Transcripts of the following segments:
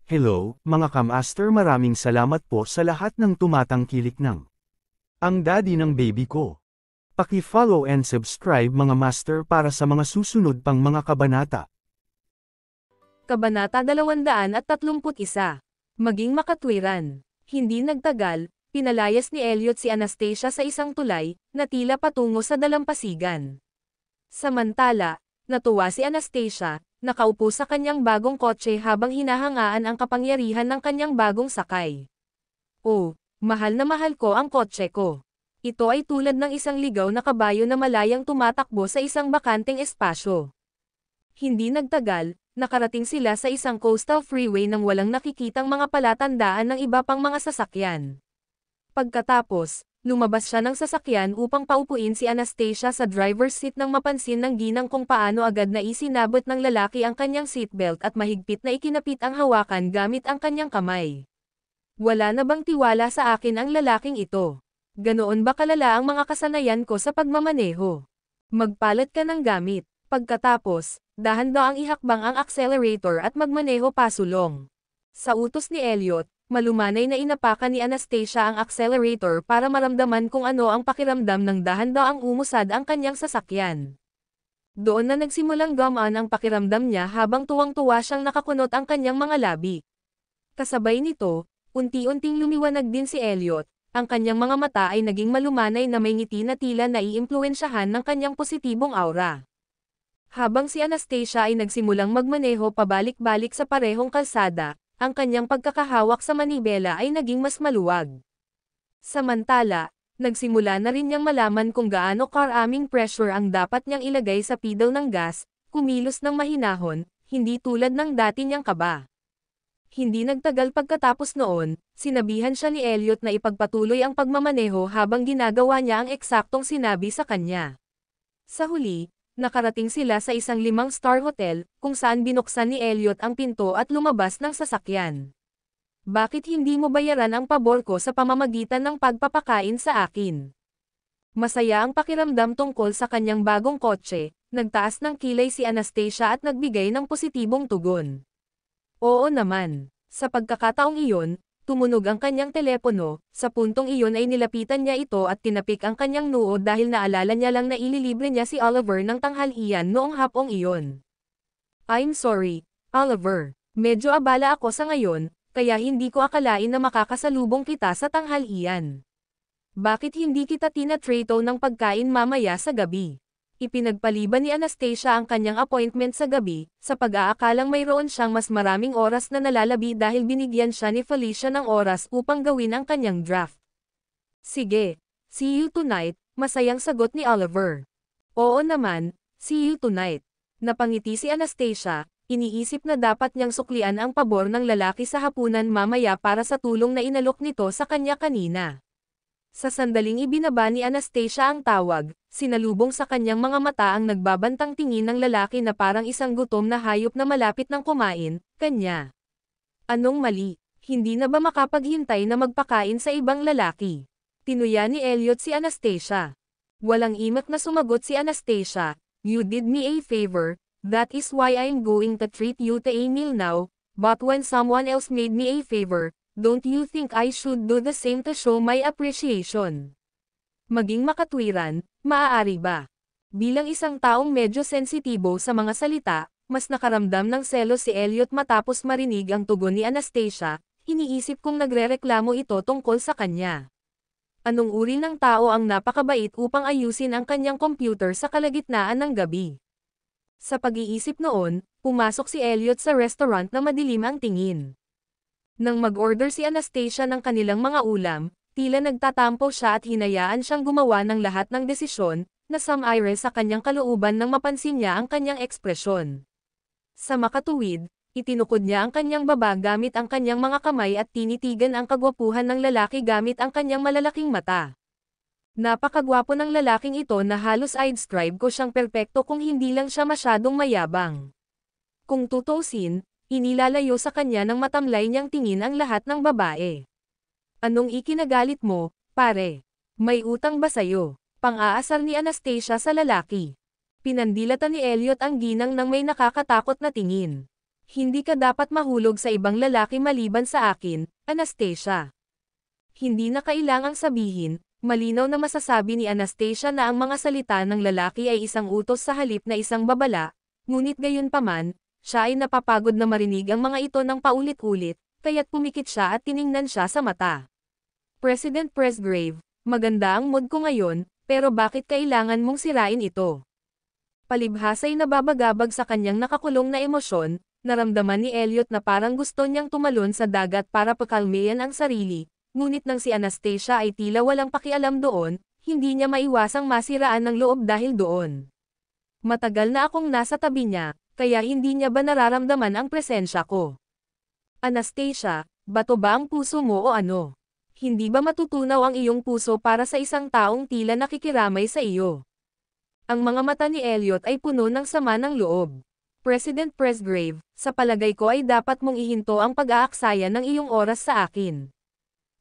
Hello, mga kamaster, maraming salamat po sa lahat ng tumatangkilik ng ang daddy ng baby ko. Paki-follow and subscribe mga master para sa mga susunod pang mga kabanata. Kabanata 231. Maging makatwiran. Hindi nagtagal, pinalayas ni Elliot si Anastasia sa isang tulay, na tila patungo sa dalampasigan. Samantala, natuwa si Anastasia, nakaupo sa kanyang bagong kotse habang hinahangaan ang kapangyarihan ng kanyang bagong sakay. Oh, mahal na mahal ko ang kotse ko. Ito ay tulad ng isang ligaw na kabayo na malayang tumatakbo sa isang bakanteng espasyo. Hindi nagtagal, nakarating sila sa isang coastal freeway nang walang nakikitang mga palatandaan ng iba pang mga sasakyan. Pagkatapos, lumabas siya ng sasakyan upang paupuin si Anastasia sa driver's seat nang mapansin ng ginang kung paano agad na isinabot ng lalaki ang kanyang seatbelt at mahigpit na ikinapit ang hawakan gamit ang kanyang kamay. Wala na bang tiwala sa akin ang lalaking ito? Ganoon ba kalala ang mga kasanayan ko sa pagmamaneho? Magpalat ka ng gamit. Pagkatapos, dahan-daang ihakbang ang accelerator at magmaneho pasulong. Sa utos ni Elliot, malumanay na inapakan ni Anastasia ang accelerator para maramdaman kung ano ang pakiramdam ng dahan-daang umusad ang kanyang sasakyan. Doon na nagsimulang gumaan ang pakiramdam niya habang tuwang-tuwa siyang nakakunot ang kanyang mga labi. Kasabay nito, unti-unting lumiwanag din si Elliot. Ang kanyang mga mata ay naging malumanay na may ngiti na tila naiimpluwensyahan ng kanyang positibong aura. Habang si Anastasia ay nagsimulang magmaneho pabalik-balik sa parehong kalsada, ang kanyang pagkakahawak sa manibela ay naging mas maluwag. Samantala, nagsimula na rin niyang malaman kung gaano karaming pressure ang dapat niyang ilagay sa pedal ng gas, kumilos ng mahinahon, hindi tulad ng dati niyang kaba. Hindi nagtagal pagkatapos noon, sinabihan siya ni Elliot na ipagpatuloy ang pagmamaneho habang ginagawa niya ang eksaktong sinabi sa kanya. Sa huli, nakarating sila sa isang 5-star hotel, kung saan binuksan ni Elliot ang pinto at lumabas ng sasakyan. Bakit hindi mo bayaran ang pabor ko sa pamamagitan ng pagpapakain sa akin? Masaya ang pakiramdam tungkol sa kanyang bagong kotse, nagtaas ng kilay si Anastasia at nagbigay ng positibong tugon. Oo naman. Sa pagkakataong iyon, tumunog ang kanyang telepono, sa puntong iyon ay nilapitan niya ito at tinapik ang kanyang noo dahil naalala niya lang na ililibre niya si Oliver ng tanghalian noong hapong iyon. I'm sorry, Oliver. Medyo abala ako sa ngayon, kaya hindi ko akalain na makakasalubong kita sa tanghalian. Bakit hindi kita tinatrato ng pagkain mamaya sa gabi? Ipinagpaliban ni Anastasia ang kanyang appointment sa gabi, sa pag-aakalang mayroon siyang mas maraming oras na nalalabi dahil binigyan siya ni Felicia ng oras upang gawin ang kanyang draft. Sige, see you tonight, masayang sagot ni Oliver. Oo naman, see you tonight. Napangiti si Anastasia, iniisip na dapat niyang suklian ang pabor ng lalaki sa hapunan mamaya para sa tulong na inalok nito sa kanya kanina. Sa sandaling ibinaba ni Anastasia ang tawag, sinalubong sa kanyang mga mata ang nagbabantang tingin ng lalaki na parang isang gutom na hayop na malapit ng kumain, kanya. Anong mali? Hindi na ba makapaghintay na magpakain sa ibang lalaki? Tinuya ni Elliot si Anastasia. Walang imak na sumagot si Anastasia, you did me a favor, that is why I'm going to treat you to a meal now, but when someone else made me a favor, don't you think I should do the same to show my appreciation? Maging makatwiran, maaari ba? Bilang isang taong medyo sensitibo sa mga salita, mas nakaramdam ng selos si Elliot matapos marinig ang tugon ni Anastasia, iniisip kong nagrereklamo ito tungkol sa kanya. Anong uri ng tao ang napakabait upang ayusin ang kanyang computer sa kalagitnaan ng gabi? Sa pag-iisip noon, pumasok si Elliot sa restaurant na madilim ang tingin. Nang mag-order si Anastasia ng kanilang mga ulam, tila nagtatampo siya at hinayaan siyang gumawa ng lahat ng desisyon, na sum-aire sa kanyang kalooban nang mapansin niya ang kanyang ekspresyon. Sa makatuwid, itinukod niya ang kanyang baba gamit ang kanyang mga kamay at tinitigan ang kagwapuhan ng lalaki gamit ang kanyang malalaking mata. Napakagwapo ng lalaking ito na halos I'd describe ko siyang perpekto kung hindi lang siya masyadong mayabang. Kung tutusin, inilalayo sa kanya ng matamlay niyang tingin ang lahat ng babae. Anong ikinagalit mo, pare? May utang ba sayo? Pang-aasar ni Anastasia sa lalaki. Pinandilatan ni Elliot ang ginang ng may nakakatakot na tingin. Hindi ka dapat mahulog sa ibang lalaki maliban sa akin, Anastasia. Hindi na kailangang sabihin, malinaw na masasabi ni Anastasia na ang mga salita ng lalaki ay isang utos sa halip na isang babala, ngunit gayunpaman, siya ay napapagod na marinig ang mga ito ng paulit-ulit, kaya't pumikit siya at tiningnan siya sa mata. President Presgrave, maganda ang mood ko ngayon, pero bakit kailangan mong sirain ito? Palibhasa'y nababagabag sa kanyang nakakulong na emosyon, naramdaman ni Elliot na parang gusto niyang tumalon sa dagat para pakalmayan ang sarili, ngunit nang si Anastasia ay tila walang pakialam doon, hindi niya maiwasang masiraan ng loob dahil doon. Matagal na akong nasa tabi niya, kaya hindi niya ba nararamdaman ang presensya ko? Anastasia, bato ba ang puso mo o ano? Hindi ba matutunaw ang iyong puso para sa isang taong tila nakikiramay sa iyo? Ang mga mata ni Elliot ay puno ng sama ng loob. President Presgrave, sa palagay ko ay dapat mong ihinto ang pag-aaksaya ng iyong oras sa akin.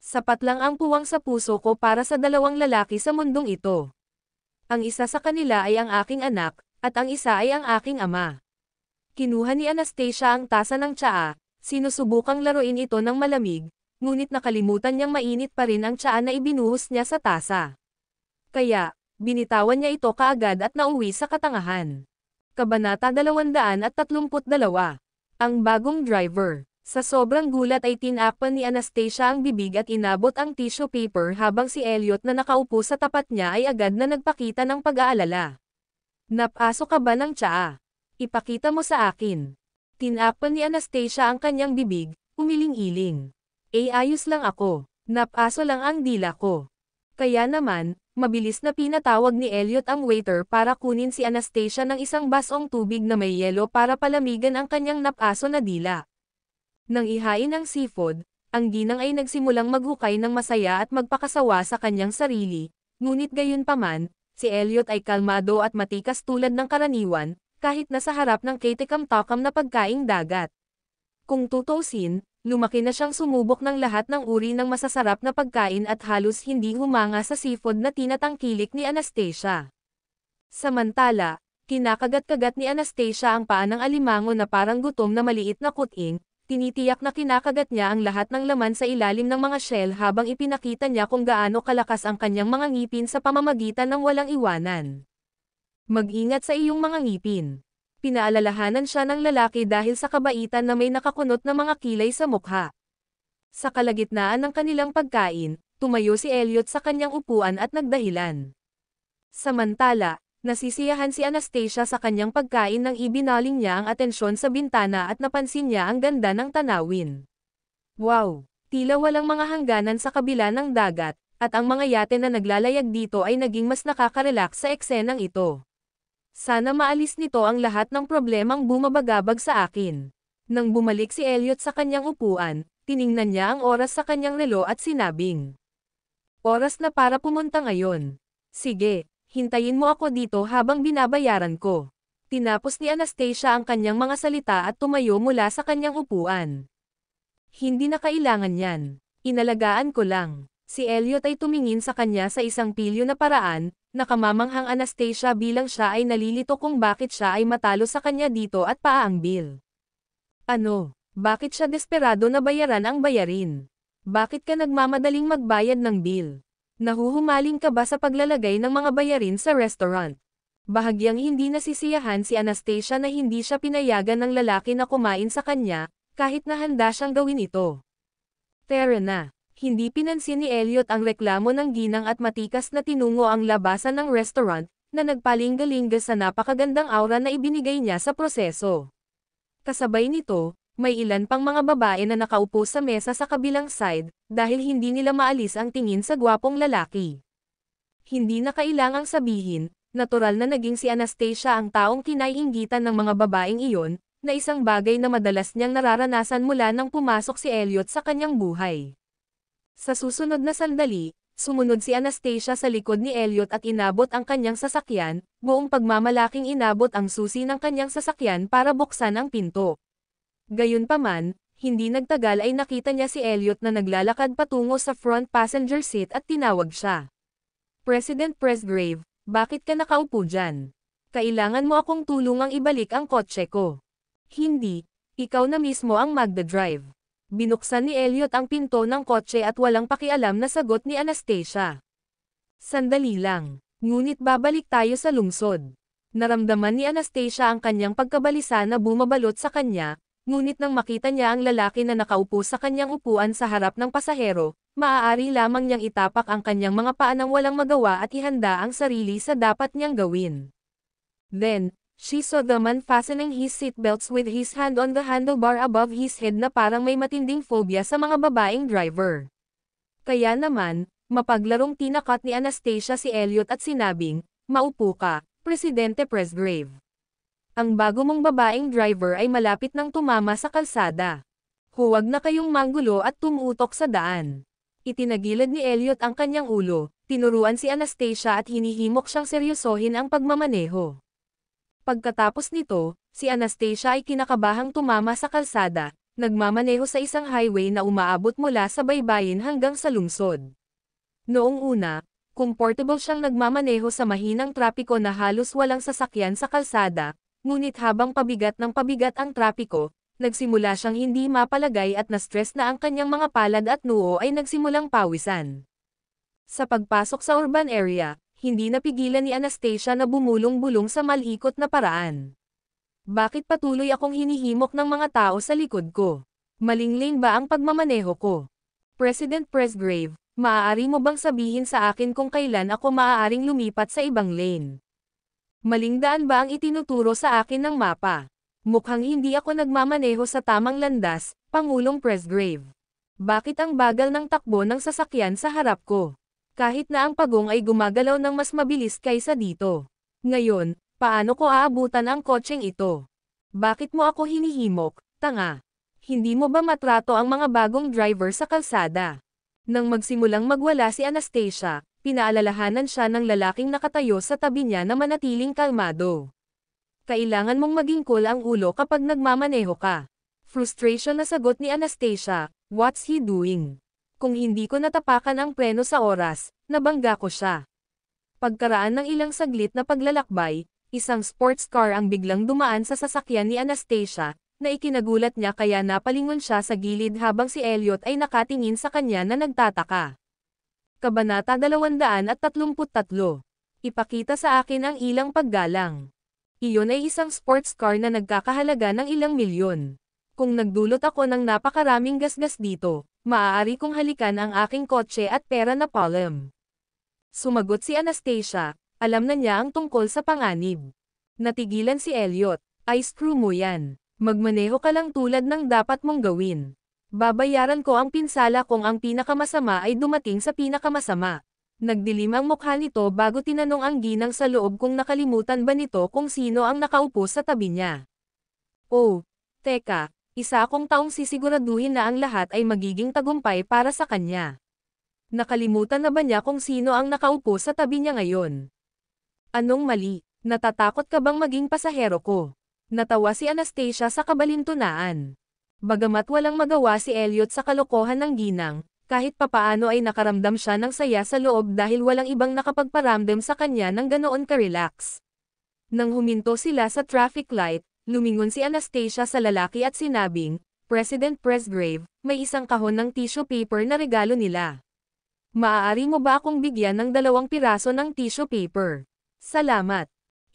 Sapat lang ang puwang sa puso ko para sa dalawang lalaki sa mundong ito. Ang isa sa kanila ay ang aking anak, at ang isa ay ang aking ama. Kinuha ni Anastasia ang tasa ng tsaa, sinusubukang laruin ito ng malamig, ngunit nakalimutan niyang mainit pa rin ang tsaa na ibinuhos niya sa tasa. Kaya, binitawan niya ito kaagad at nauwi sa katangahan. Kabanata 232. Ang bagong driver. Sa sobrang gulat ay tinakpan ni Anastasia ang bibig at inabot ang tissue paper habang si Elliot na nakaupo sa tapat niya ay agad na nagpakita ng pag-aalala. Napaso ka ba ng tsaa? Ipakita mo sa akin. Tinakpan ni Anastasia ang kanyang bibig, umiling-iling. Ayos lang ako. Napaso lang ang dila ko. Kaya naman, mabilis na pinatawag ni Elliot ang waiter para kunin si Anastasia ng isang basong tubig na may yelo para palamigan ang kanyang napaso na dila. Nang ihain ang seafood, ang ginang ay nagsimulang maghukay ng masaya at magpakasawa sa kanyang sarili, ngunit gayunpaman, si Elliot ay kalmado at matikas tulad ng karaniwan, kahit nasa harap ng ketikam-takam na pagkaing dagat. Kung tutusin, lumaki na siyang sumubok ng lahat ng uri ng masasarap na pagkain at halos hindi humanga sa seafood na tinatangkilik ni Anastasia. Samantala, kinakagat-kagat ni Anastasia ang paa ng alimango na parang gutom na maliit na kuting, tinitiyak na kinakagat niya ang lahat ng laman sa ilalim ng mga shell habang ipinakita niya kung gaano kalakas ang kanyang mga ngipin sa pamamagitan ng walang iwanan. Mag-ingat sa iyong mga ngipin. Pinaalalahanan siya ng lalaki dahil sa kabaitan na may nakakunot na mga kilay sa mukha. Sa kalagitnaan ng kanilang pagkain, tumayo si Elliot sa kanyang upuan at nagdahilan. Samantala, nasisiyahan si Anastasia sa kanyang pagkain nang ibinaling niya ang atensyon sa bintana at napansin niya ang ganda ng tanawin. Wow! Tila walang mga hangganan sa kabila ng dagat, at ang mga yate na naglalayag dito ay naging mas nakaka-relax sa eksenang ito. Sana maalis nito ang lahat ng problemang bumabagabag sa akin. Nang bumalik si Elliot sa kanyang upuan, tiningnan niya ang oras sa kanyang relo at sinabing, "Oras na para pumunta ngayon. Sige, hintayin mo ako dito habang binabayaran ko." Tinapos ni Anastasia ang kanyang mga salita at tumayo mula sa kanyang upuan. Hindi na kailangan yan. Inalagaan ko lang. Si Elliot ay tumingin sa kanya sa isang pilyo na paraan, nakamamanghang Anastasia bilang siya ay nalilito kung bakit siya ay matalo sa kanya dito at paang bill. Ano? Bakit siya desperado na bayaran ang bayarin? Bakit ka nagmamadaling magbayad ng bill? Nahuhumaling ka ba sa paglalagay ng mga bayarin sa restaurant? Bahagyang hindi nasisiyahan si Anastasia na hindi siya pinayagan ng lalaki na kumain sa kanya, kahit na handa siyang gawin ito. Tara na. Hindi pinansin ni Elliot ang reklamo ng ginang at matikas na tinungo ang labasan ng restaurant, na nagpalingga-lingga sa napakagandang aura na ibinigay niya sa proseso. Kasabay nito, may ilan pang mga babae na nakaupo sa mesa sa kabilang side, dahil hindi nila maalis ang tingin sa gwapong lalaki. Hindi na kailangang sabihin, natural na naging si Anastasia ang taong kinaiinggitan ng mga babaeng iyon, na isang bagay na madalas niyang nararanasan mula nang pumasok si Elliot sa kanyang buhay. Sa susunod na sandali, sumunod si Anastasia sa likod ni Elliot at inabot ang kanyang sasakyan, buong pagmamalaking inabot ang susi ng kanyang sasakyan para buksan ang pinto. Gayunpaman, hindi nagtagal ay nakita niya si Elliot na naglalakad patungo sa front passenger seat at tinawag siya. President Presgrave, bakit ka nakaupo dyan? Kailangan mo akong tulungang ibalik ang kotse ko. Hindi, Ikaw na mismo ang magdadrive. Binuksan ni Elliot ang pinto ng kotse at walang pakialam na sagot ni Anastasia. Sandali lang. Ngunit babalik tayo sa lungsod. Naramdaman ni Anastasia ang kanyang pagkabalisa na bumabalot sa kanya, ngunit nang makita niya ang lalaki na nakaupo sa kanyang upuan sa harap ng pasahero, maaari lamang niyang itapak ang kanyang mga paa nang walang magawa at ihanda ang sarili sa dapat niyang gawin. Then, she saw the man fastening his seatbelts with his hand on the handlebar above his head na parang may matinding phobia sa mga babaeng driver. Kaya naman, mapaglarong tinakat ni Anastasia si Elliot at sinabing, "Maupo ka, Presidente Presgrave." Ang bago mong babaeng driver ay malapit nang tumama sa kalsada. Huwag na kayong manggulo at tumutok sa daan. Itinagilid ni Elliot ang kanyang ulo, tinuruan si Anastasia at hinihimok siyang seryosohin ang pagmamaneho. Pagkatapos nito, si Anastasia ay kinakabahang tumama sa kalsada, nagmamaneho sa isang highway na umaabot mula sa baybayin hanggang sa lungsod. Noong una, comfortable siyang nagmamaneho sa mahinang trapiko na halos walang sasakyan sa kalsada, ngunit habang pabigat ng pabigat ang trapiko, nagsimula siyang hindi mapalagay at na-stress na ang kanyang mga palad at noo ay nagsimulang pawisan. Sa pagpasok sa urban area, hindi napigilan ni Anastasia na bumulong-bulong sa malikot na paraan. Bakit patuloy akong hinihimok ng mga tao sa likod ko? Maling lane ba ang pagmamaneho ko? President Presgrave, maaari mo bang sabihin sa akin kung kailan ako maaaring lumipat sa ibang lane? Maling daan ba ang itinuturo sa akin ng mapa? Mukhang hindi ako nagmamaneho sa tamang landas, Pangulong Presgrave. Bakit ang bagal ng takbo ng sasakyan sa harap ko? Kahit na ang pagong ay gumagalaw ng mas mabilis kaysa dito. Ngayon, paano ko aabutan ang kotseng ito? Bakit mo ako hinihimok, tanga? Hindi mo ba matrato ang mga bagong driver sa kalsada? Nang magsimulang magwala si Anastasia, pinaalalahanan siya ng lalaking nakatayo sa tabi niya na manatiling kalmado. Kailangan mong maging cool ang ulo kapag nagmamaneho ka. Frustration na sagot ni Anastasia, "What's he doing?" Kung hindi ko natapakan ang preno sa oras, nabangga ko siya. Pagkaraan ng ilang saglit na paglalakbay, isang sports car ang biglang dumaan sa sasakyan ni Anastasia, na ikinagulat niya kaya napalingon siya sa gilid habang si Elliot ay nakatingin sa kanya na nagtataka. Kabanata 233. Ipakita sa akin ang ilang paggalang. Iyon ay isang sports car na nagkakahalaga ng ilang milyon. Kung nagdulot ako ng napakaraming gasgas dito, maaari kong halikan ang aking kotse at pera na palm. Sumagot si Anastasia, alam na niya ang tungkol sa panganib. Natigilan si Elliot, "Ay screw mo yan. Magmaneho ka lang tulad ng dapat mong gawin. Babayaran ko ang pinsala kung ang pinakamasama ay dumating sa pinakamasama." Nagdilim ang mukha nito bago tinanong ang ginang sa loob kung nakalimutan ba nito kung sino ang nakaupo sa tabi niya. "Oh, teka. Isa akong taong sisiguraduhin na ang lahat ay magiging tagumpay para sa kanya. Nakalimutan na ba niya kung sino ang nakaupo sa tabi niya ngayon? Anong mali? Natatakot ka bang maging pasahero ko?" Natawa si Anastasia sa kabalintunaan. Bagamat walang magawa si Elliot sa kalokohan ng ginang, kahit papaano ay nakaramdam siya ng saya sa loob dahil walang ibang nakapagparamdam sa kanya ng ganoon ka-relax. Nang huminto sila sa traffic light, lumingon si Anastasia sa lalaki at sinabing, "President Presgrave, may isang kahon ng tissue paper na regalo nila. Maaari mo ba akong bigyan ng 2 piraso ng tissue paper?" "Salamat."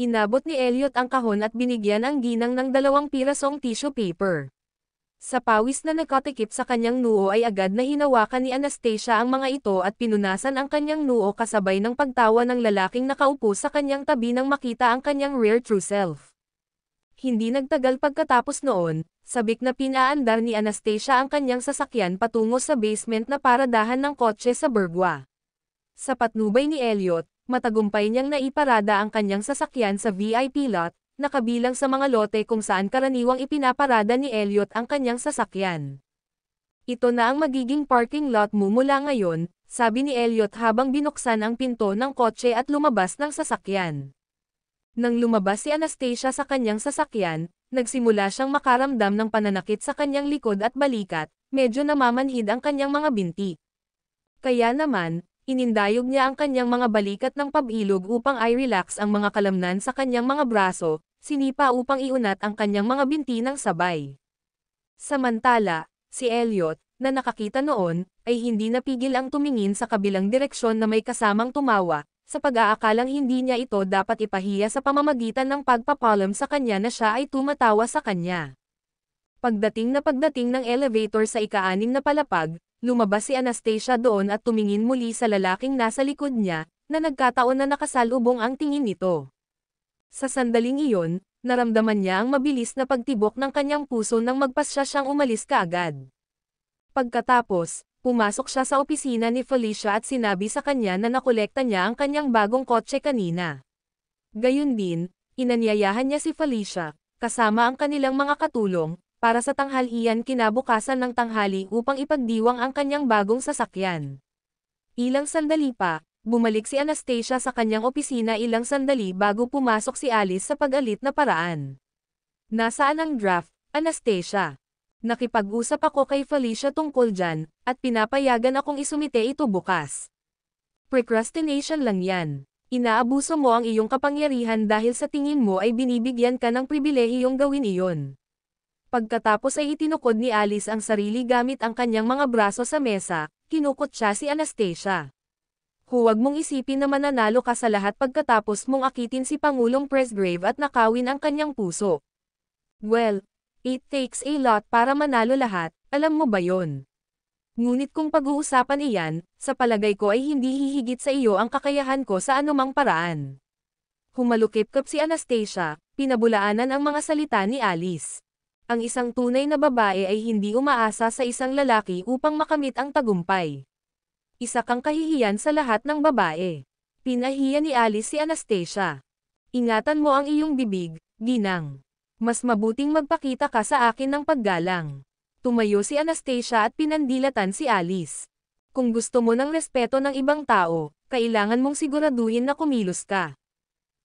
Inabot ni Elliot ang kahon at binigyan ang ginang ng 2 pirasong tissue paper. Sa pawis na nakatikip sa kanyang noo ay agad na hinawakan ni Anastasia ang mga ito at pinunasan ang kanyang noo kasabay ng pagtawa ng lalaking nakaupo sa kanyang tabi nang makita ang kanyang real true self. Hindi nagtagal pagkatapos noon, sabik na pinaandar ni Anastasia ang kanyang sasakyan patungo sa basement na paradahan ng kotse sa Burgwa. Sa patnubay ni Elliot, matagumpay niyang naiparada ang kanyang sasakyan sa VIP lot, na kabilang sa mga lote kung saan karaniwang ipinaparada ni Elliot ang kanyang sasakyan. "Ito na ang magiging parking lot mo mula ngayon," sabi ni Elliot habang binuksan ang pinto ng kotse at lumabas ng sasakyan. Nang lumabas si Anastasia sa kanyang sasakyan, nagsimula siyang makaramdam ng pananakit sa kanyang likod at balikat, medyo namamanhid ang kanyang mga binti. Kaya naman, inindayog niya ang kanyang mga balikat ng pabilog upang i-relax ang mga kalamnan sa kanyang mga braso, sinipa upang iunat ang kanyang mga binti ng sabay. Samantala, si Elliot, na nakakita noon, ay hindi napigil ang tumingin sa kabilang direksyon na may kasamang tumawa, sa pag-aakalang hindi niya ito dapat ipahiya sa pamamagitan ng pagpapalam sa kanya na siya ay tumatawa sa kanya. Pagdating ng elevator sa ika-6 na palapag, lumabas si Anastasia doon at tumingin muli sa lalaking nasa likod niya, na nagkataon na nakasalubong ang tingin nito. Sa sandaling iyon, naramdaman niya ang mabilis na pagtibok ng kanyang puso nang magpasya siyang umalis kaagad. Pagkatapos, pumasok siya sa opisina ni Felicia at sinabi sa kanya na nakolekta niya ang kanyang bagong kotse kanina. Gayun din, inanyayahan niya si Felicia, kasama ang kanilang mga katulong, para sa tanghalian kinabukasan ng tanghali upang ipagdiwang ang kanyang bagong sasakyan. Ilang sandali pa, bumalik si Anastasia sa kanyang opisina ilang sandali bago pumasok si Alice sa pag-alit na paraan. Nasaan ang draft, Anastasia? Nakipag-usap ako kay Felicia tungkol dyan, at pinapayagan akong isumite ito bukas. Procrastination lang yan. Inaabuso mo ang iyong kapangyarihan dahil sa tingin mo ay binibigyan ka ng pribilehiyong gawin iyon. Pagkatapos ay itinukod ni Alice ang sarili gamit ang kanyang mga braso sa mesa, kinukot siya si Anastasia. Huwag mong isipin na mananalo ka sa lahat pagkatapos mong akitin si Pangulong Presgrave at nakawin ang kanyang puso. Well, it takes a lot para manalo lahat, alam mo ba yon? Ngunit kung pag-uusapan iyan, sa palagay ko ay hindi hihigit sa iyo ang kakayahan ko sa anumang paraan. Humalukip-kap si Anastasia, pinabulaanan ang mga salita ni Alice. Ang isang tunay na babae ay hindi umaasa sa isang lalaki upang makamit ang tagumpay. Isa kang kahihiyan sa lahat ng babae. Pinahiya ni Alice si Anastasia. Ingatan mo ang iyong bibig, ginang. Mas mabuting magpakita ka sa akin ng paggalang. Tumayo si Anastasia at pinandilatan si Alice. Kung gusto mo ng respeto ng ibang tao, kailangan mong siguraduhin na kumilos ka.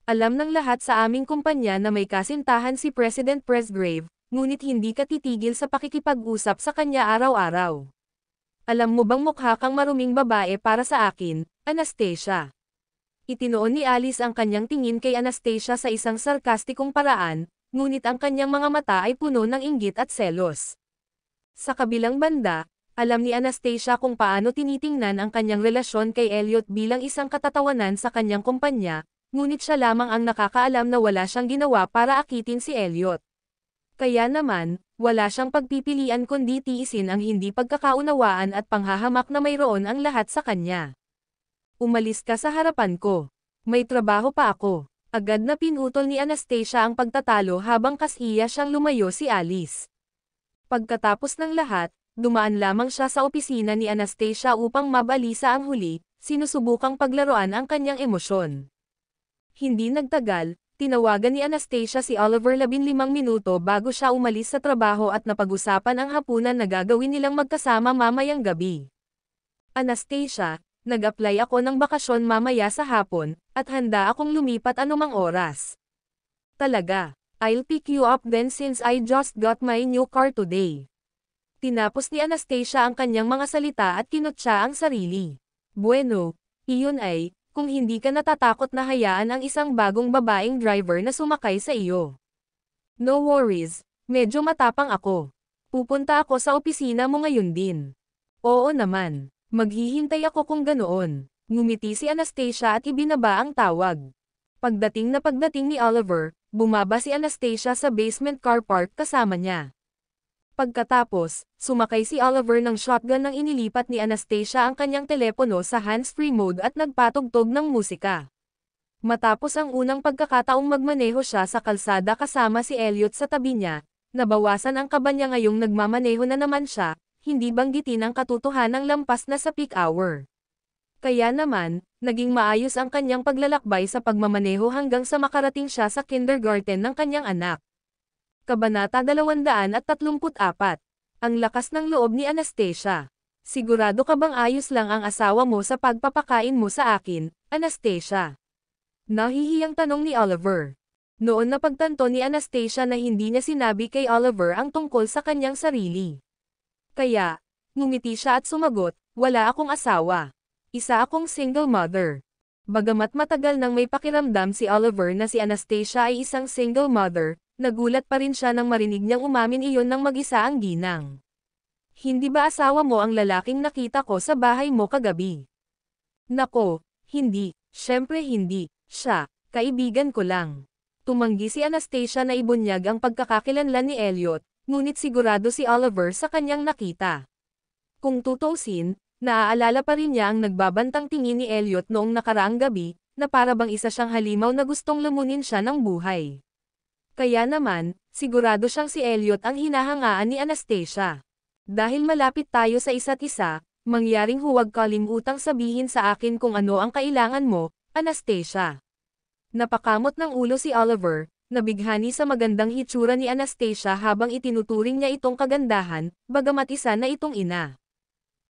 Alam ng lahat sa aming kumpanya na may kasintahan si President Presgrave, ngunit hindi ka titigil sa pakikipag-usap sa kanya araw-araw. Alam mo bang mukha kang maruming babae para sa akin, Anastasia? Itinoon ni Alice ang kanyang tingin kay Anastasia sa isang sarkastikong paraan, ngunit ang kanyang mga mata ay puno ng inggit at selos. Sa kabilang banda, alam ni Anastasia kung paano tinitingnan ang kanyang relasyon kay Elliot bilang isang katatawanan sa kanyang kumpanya, ngunit siya lamang ang nakakaalam na wala siyang ginawa para akitin si Elliot. Kaya naman, wala siyang pagpipilian kundi tiisin ang hindi pagkakaunawaan at panghahamak na mayroon ang lahat sa kanya. Umalis ka sa harapan ko. May trabaho pa ako. Agad na pinutol ni Anastasia ang pagtatalo habang kasiya siyang lumayo si Alice. Pagkatapos ng lahat, dumaan lamang siya sa opisina ni Anastasia upang mabalisa ang huli, sinusubukang paglaruan ang kanyang emosyon. Hindi nagtagal, tinawagan ni Anastasia si Oliver 15 minuto bago siya umalis sa trabaho at napag-usapan ang hapunan na gagawin nilang magkasama mamayang gabi. Anastasia, nag-apply ako ng bakasyon mamaya sa hapon, at handa akong lumipat anumang oras. Talaga, I'll pick you up then since I just got my new car today. Tinapos ni Anastasia ang kanyang mga salita at kinutya ang sarili. Bueno, iyon ay, kung hindi ka natatakot na hayaan ang isang bagong babaeng driver na sumakay sa iyo. No worries, medyo matapang ako. Pupunta ako sa opisina mo ngayon din. Oo naman, maghihintay ako kung ganoon. Ngumiti si Anastasia at ibinaba ang tawag. Pagdating ni Oliver, bumaba si Anastasia sa basement car park kasama niya. Pagkatapos, sumakay si Oliver ng shotgun nang inilipat ni Anastasia ang kanyang telepono sa hands-free mode at nagpatugtog ng musika. Matapos ang unang pagkakataong magmaneho siya sa kalsada kasama si Elliot sa tabi niya, nabawasan ang kaba niya ngayong nagmamaneho na naman siya, hindi banggitin ang katotohanang lampas na sa peak hour. Kaya naman, naging maayos ang kanyang paglalakbay sa pagmamaneho hanggang sa makarating siya sa kindergarten ng kanyang anak. Kabanata 234. Ang lakas ng loob ni Anastasia. Sigurado ka bang ayos lang ang asawa mo sa pagpapakain mo sa akin, Anastasia? Nahihiyang tanong ni Oliver. Noon na pagtanto ni Anastasia na hindi niya sinabi kay Oliver ang tungkol sa kanyang sarili. Kaya, ngumiti siya at sumagot, wala akong asawa. Isa akong single mother. Bagamat matagal nang may pakiramdam si Oliver na si Anastasia ay isang single mother, nagulat pa rin siya nang marinig niyang umamin iyon ng mag-isa ang ginang. Hindi ba asawa mo ang lalaking nakita ko sa bahay mo kagabi? Nako, hindi, syempre hindi, siya, kaibigan ko lang. Tumanggi si Anastasia na ibunyag ang pagkakakilanlan ni Elliot, ngunit sigurado si Oliver sa kanyang nakita. Kung tutuusin, naaalala pa rin niya ang nagbabantang tingin ni Elliot noong nakaraang gabi, na para bang isa siyang halimaw na gustong lumunin siya ng buhay. Kaya naman, sigurado siyang si Elliot ang hinahangaan ni Anastasia. Dahil malapit tayo sa isa't isa, mangyaring huwag kalimutang sabihin sa akin kung ano ang kailangan mo, Anastasia. Napakamot ng ulo si Oliver, nabighani sa magandang hitsura ni Anastasia habang itinuturing niya itong kagandahan, bagamat isa na itong ina.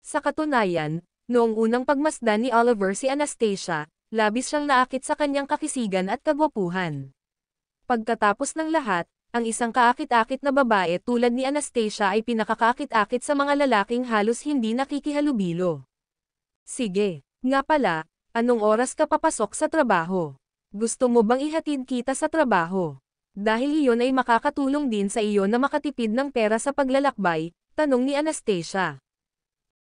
Sa katunayan, noong unang pagmasdan ni Oliver si Anastasia, labis siyang naakit sa kanyang kakisigan at kagwapuhan. Pagkatapos ng lahat, ang isang kaakit-akit na babae tulad ni Anastasia ay pinakakaakit-akit sa mga lalaking halos hindi nakikihalubilo. Sige, nga pala, anong oras ka papasok sa trabaho? Gusto mo bang ihatid kita sa trabaho? Dahil iyon ay makakatulong din sa iyo na makatipid ng pera sa paglalakbay, tanong ni Anastasia.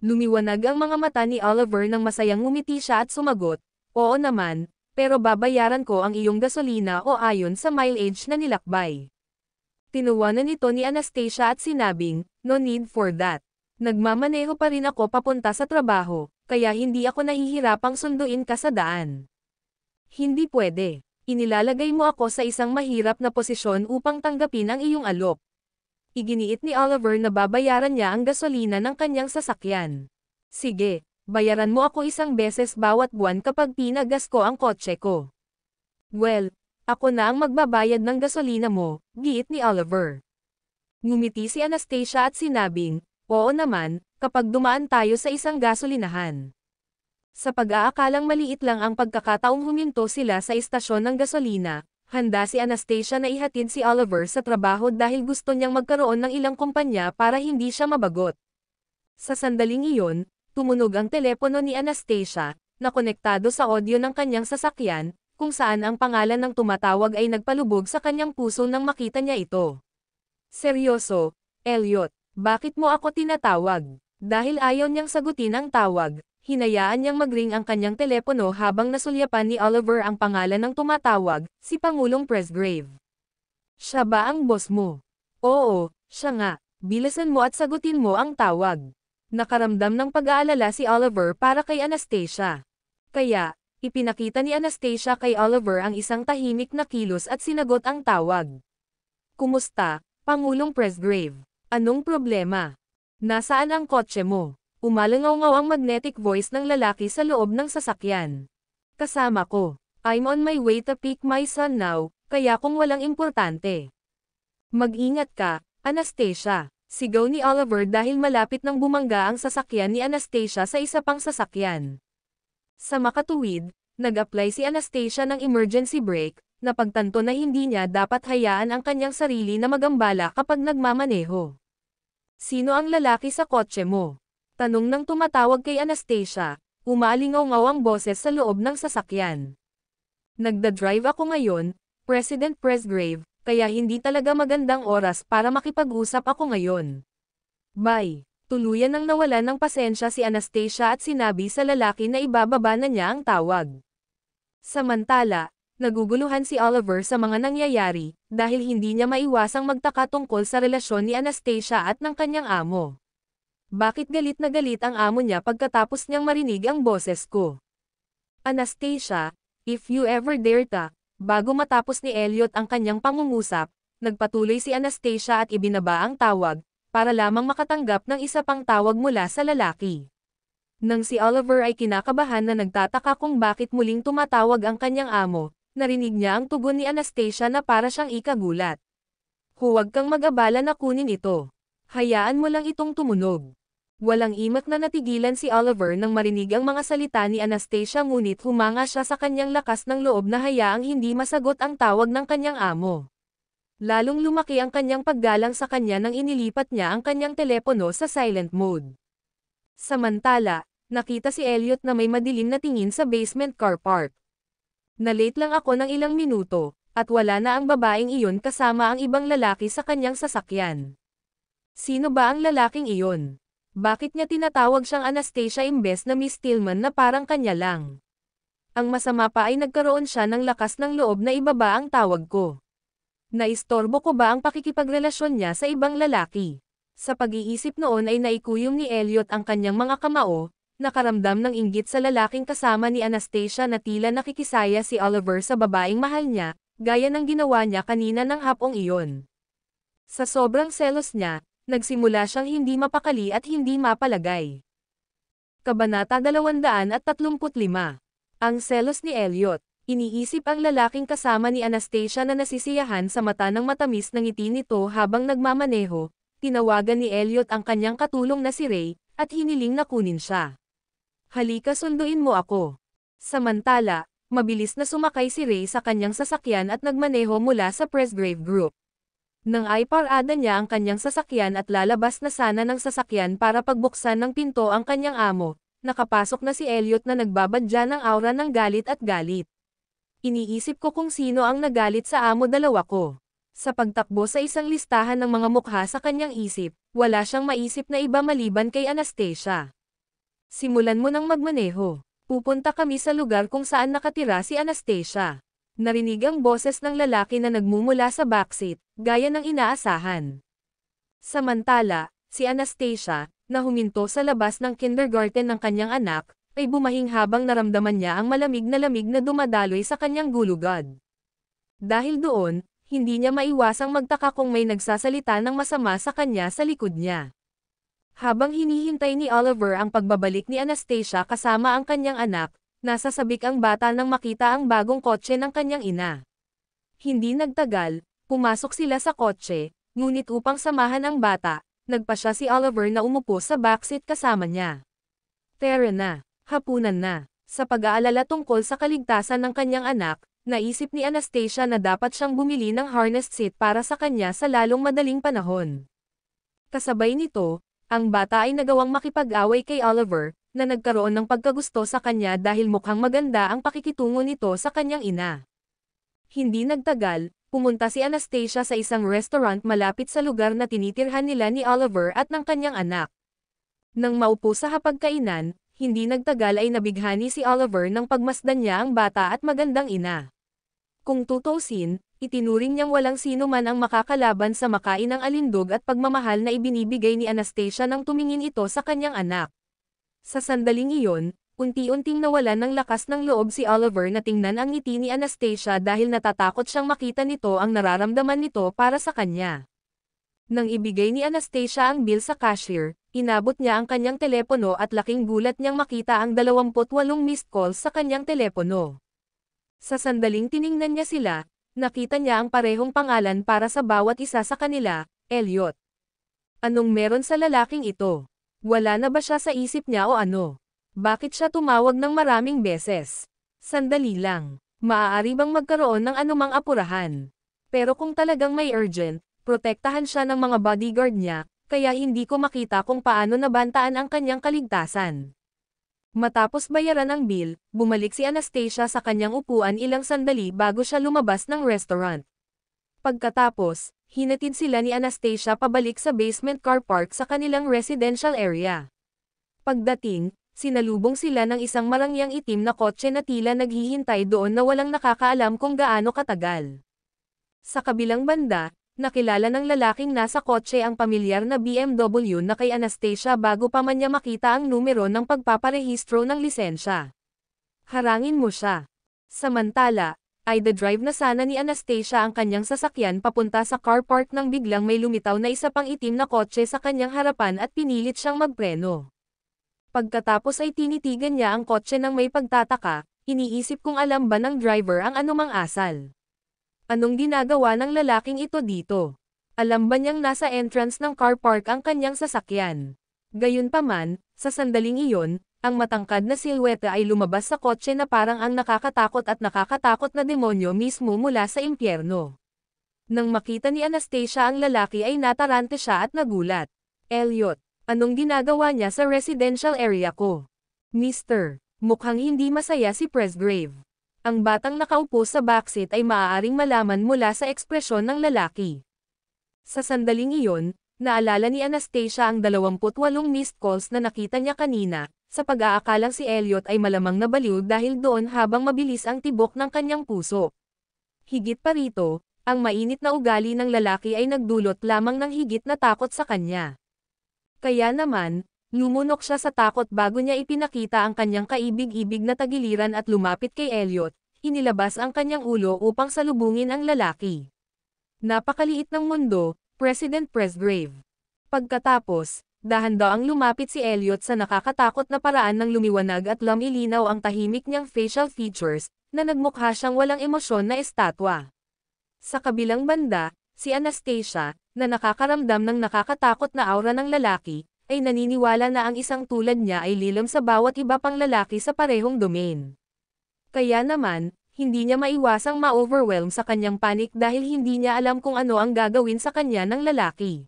Lumiwanag ang mga mata ni Oliver nang masayang ngumiti siya at sumagot, oo naman, pero babayaran ko ang iyong gasolina o ayon sa mileage na nilakbay. Tinuwanan ito ni Anastasia at sinabing, no need for that. Nagmamaneho pa rin ako papunta sa trabaho, kaya hindi ako nahihirapang sunduin ka sa daan. Hindi pwede. Inilalagay mo ako sa isang mahirap na posisyon upang tanggapin ang iyong alok. Iginiit ni Oliver na babayaran niya ang gasolina ng kanyang sasakyan. Sige, bayaran mo ako isang beses bawat buwan kapag pinagas ko ang kotse ko. Well, ako na ang magbabayad ng gasolina mo, giit ni Oliver. Ngumiti si Anastasia at sinabing, oo naman, kapag dumaan tayo sa isang gasolinahan. Sa pag-aakalang maliit lang ang pagkakataong huminto sila sa istasyon ng gasolina, handa si Anastasia na ihatid si Oliver sa trabaho dahil gusto niyang magkaroon ng ilang kumpanya para hindi siya mabagot. Sa sandaling iyon, tumunog ang telepono ni Anastasia, na konektado sa audio ng kanyang sasakyan, kung saan ang pangalan ng tumatawag ay nagpalubog sa kanyang puso nang makita niya ito. Seryoso, Elliot, bakit mo ako tinatawag? Dahil ayaw niyang sagutin ang tawag, hinayaan niyang mag-ring ang kanyang telepono habang nasulyapan ni Oliver ang pangalan ng tumatawag, si Pangulong Presgrave. Siya ba ang boss mo? Oo, siya nga. Bilisan mo at sagutin mo ang tawag. Nakaramdam ng pag-aalala si Oliver para kay Anastasia. Kaya, ipinakita ni Anastasia kay Oliver ang isang tahimik na kilos at sinagot ang tawag. Kumusta, Pangulong Presgrave? Anong problema? Nasaan ang kotse mo? Umalangaw-ngaw ang magnetic voice ng lalaki sa loob ng sasakyan. Kasama ko. I'm on my way to pick my son now, kaya kung walang importante. Mag-ingat ka, Anastasia. Sigaw ni Oliver dahil malapit nang bumangga ang sasakyan ni Anastasia sa isa pang sasakyan. Sa makatuwid, nag-apply si Anastasia ng emergency brake, na pagtanto na hindi niya dapat hayaan ang kanyang sarili na magambala kapag nagmamaneho. Sino ang lalaki sa kotse mo? Tanong ng tumatawag kay Anastasia, umalingaw-ngaw ang boses sa loob ng sasakyan. Nagda-drive ako ngayon, President Presgrave, kaya hindi talaga magandang oras para makipag-usap ako ngayon. Bye. Tuluyan nang nawalan ng pasensya si Anastasia at sinabi sa lalaki na ibababa na niya ang tawag. Samantala, naguguluhan si Oliver sa mga nangyayari, dahil hindi niya maiwasang magtaka tungkol sa relasyon ni Anastasia at ng kanyang amo. Bakit galit na galit ang amo niya pagkatapos niyang marinig ang boses ko? Anastasia, if you ever dare to, bago matapos ni Elliot ang kanyang pangungusap, nagpatuloy si Anastasia at ibinaba ang tawag, para lamang makatanggap ng isa pang tawag mula sa lalaki. Nang si Oliver ay kinakabahan na nagtataka kung bakit muling tumatawag ang kanyang amo, narinig niya ang tugon ni Anastasia na para siyang ikagulat. Huwag kang mag-abala na kunin ito. Hayaan mo lang itong tumunog. Walang imak na natigilan si Oliver nang marinig ang mga salita ni Anastasia ngunit humanga siya sa kanyang lakas ng loob na hayaang hindi masagot ang tawag ng kanyang amo. Lalong lumaki ang kanyang paggalang sa kanya nang inilipat niya ang kanyang telepono sa silent mode. Samantala, nakita si Elliot na may madilim na tingin sa basement car park. Na-late lang ako ng ilang minuto, At wala na ang babaeng iyon kasama ang ibang lalaki sa kanyang sasakyan. Sino ba ang lalaking iyon? Bakit niya tinatawag siyang Anastasia imbes na Miss Tillman na parang kanya lang? Ang masama pa ay nagkaroon siya ng lakas ng loob na ibaba ang tawag ko. Naistorbo ko ba ang pakikipagrelasyon niya sa ibang lalaki? Sa pag-iisip noon ay naikuyom ni Elliot ang kanyang mga kamao, nakaramdam ng inggit sa lalaking kasama ni Anastasia na tila nakikisaya si Oliver sa babaeng mahal niya, gaya ng ginawa niya kanina ng hapong iyon. Sa sobrang selos niya, nagsimula siyang hindi mapakali at hindi mapalagay. Kabanata 235. Ang selos ni Elliot. Iniisip ang lalaking kasama ni Anastasia na nasisiyahan sa mata ng matamis na ngiti nito habang nagmamaneho. Tinawagan ni Elliot ang kanyang katulong na si Ray, at hiniling na kunin siya. Halika, sunduin mo ako. Samantala, mabilis na sumakay si Ray sa kanyang sasakyan at nagmaneho mula sa Presgrave Group. Nang ay parada niya ang kanyang sasakyan at lalabas na sana ng sasakyan para pagbuksan ng pinto ang kanyang amo, nakapasok na si Elliot na nagbabadya ng aura ng galit at galit. Iniisip ko kung sino ang nagalit sa amo, dalawa ko. Sa pagtakbo sa isang listahan ng mga mukha sa kanyang isip, wala siyang maisip na iba maliban kay Anastasia. Simulan mo nang magmaneho. Pupunta kami sa lugar kung saan nakatira si Anastasia. Narinig ang boses ng lalaki na nagmumula sa backseat, gaya ng inaasahan. Samantala, si Anastasia, na huminto sa labas ng kindergarten ng kanyang anak, ay bumahing habang naramdaman niya ang malamig na dumadaloy sa kanyang gulugod. Dahil doon, hindi niya maiwasang magtaka kung may nagsasalita ng masama sa kanya sa likod niya. Habang hinihintay ni Oliver ang pagbabalik ni Anastasia kasama ang kanyang anak, nasa sabik ang bata nang makita ang bagong kotse ng kanyang ina. Hindi nagtagal, pumasok sila sa kotse, ngunit upang samahan ang bata, nagpa siya si Oliver na umupo sa backseat kasama niya. Tara na, hapunan na. Sa pag-aalala tungkol sa kaligtasan ng kanyang anak, naisip ni Anastasia na dapat siyang bumili ng harness seat para sa kanya sa lalong madaling panahon. Kasabay nito, ang bata ay nagawang makipag-away kay Oliver, na nagkaroon ng pagkagusto sa kanya dahil mukhang maganda ang pakikitungo nito sa kanyang ina. Hindi nagtagal, pumunta si Anastasia sa isang restaurant malapit sa lugar na tinitirhan nila ni Oliver at ng kanyang anak. Nang maupo sa hapagkainan, hindi nagtagal ay nabighani si Oliver nang pagmasdan niya ang bata at magandang ina. Kung tutuusin, itinuring niyang walang sino man ang makakalaban sa makain ng alindog at pagmamahal na ibinibigay ni Anastasia nang tumingin ito sa kanyang anak. Sa sandaling iyon, unti-unting nawalan ng lakas ng loob si Oliver na tingnan ang ngiti ni Anastasia dahil natatakot siyang makita nito ang nararamdaman nito para sa kanya. Nang ibigay ni Anastasia ang bill sa cashier, inabot niya ang kanyang telepono at laking gulat niyang makita ang 28 missed calls sa kanyang telepono. Sa sandaling tiningnan niya sila, nakita niya ang parehong pangalan para sa bawat isa sa kanila, Elliot. Anong meron sa lalaking ito? Wala na ba siya sa isip niya o ano? Bakit siya tumawag ng maraming beses? Sandali lang. Maaari bang magkaroon ng anumang apurahan? Pero kung talagang may urgent, protektahan siya ng mga bodyguard niya, kaya hindi ko makita kung paano nabantaan ang kanyang kaligtasan. Matapos bayaran ang bill, bumalik si Anastasia sa kanyang upuan ilang sandali bago siya lumabas ng restaurant. Pagkatapos, hinatid sila ni Anastasia pabalik sa basement car park sa kanilang residential area. Pagdating, sinalubong sila ng isang marangyang itim na kotse na tila naghihintay doon na walang nakakaalam kung gaano katagal. Sa kabilang banda, nakilala ng lalaking nasa kotse ang pamilyar na BMW na kay Anastasia bago pa man niya makita ang numero ng pagpaparehistro ng lisensya. Harangin mo siya. Samantala, ay drive na sana ni Anastasia ang kanyang sasakyan papunta sa car park nang biglang may lumitaw na isa pang itim na kotse sa kanyang harapan at pinilit siyang magpreno. Pagkatapos ay tinitigan niya ang kotse nang may pagtataka, iniisip kung alam ba ng driver ang anumang asal. Anong ginagawa ng lalaking ito dito? Alam ba niyang nasa entrance ng car park ang kanyang sasakyan? Gayunpaman, sa sandaling iyon, ang matangkad na silhouette ay lumabas sa kotse na parang ang nakakatakot na demonyo mismo mula sa impyerno. Nang makita ni Anastasia ang lalaki ay natarante siya at nagulat. Elliot, anong ginagawa niya sa residential area ko? Mister, mukhang hindi masaya si Presgrave. Ang batang nakaupo sa backseat ay maaaring malaman mula sa ekspresyon ng lalaki. Sa sandaling iyon, naalala ni Anastasia ang 28 missed calls na nakita niya kanina, sa pag-aakalang si Elliot ay malamang nabaliw dahil doon habang mabilis ang tibok ng kanyang puso. Higit pa rito, ang mainit na ugali ng lalaki ay nagdulot lamang ng higit na takot sa kanya. Kaya naman, lumunok siya sa takot bago niya ipinakita ang kanyang kaibig-ibig na tagiliran at lumapit kay Elliot, inilabas ang kanyang ulo upang salubungin ang lalaki. Napakaliit ng mundo, President Presgrave. Pagkatapos, dahan-daang lumapit si Elliot sa nakakatakot na paraan ng lumiwanag at lumilinaw ang tahimik niyang facial features, na nagmukha siyang walang emosyon na estatwa. Sa kabilang banda, si Anastasia, na nakakaramdam ng nakakatakot na aura ng lalaki, ay naniniwala na ang isang tulad niya ay lilam sa bawat iba pang lalaki sa parehong domain. Kaya naman, hindi niya maiwasang ma-overwhelm sa kanyang panic dahil hindi niya alam kung ano ang gagawin sa kanya ng lalaki.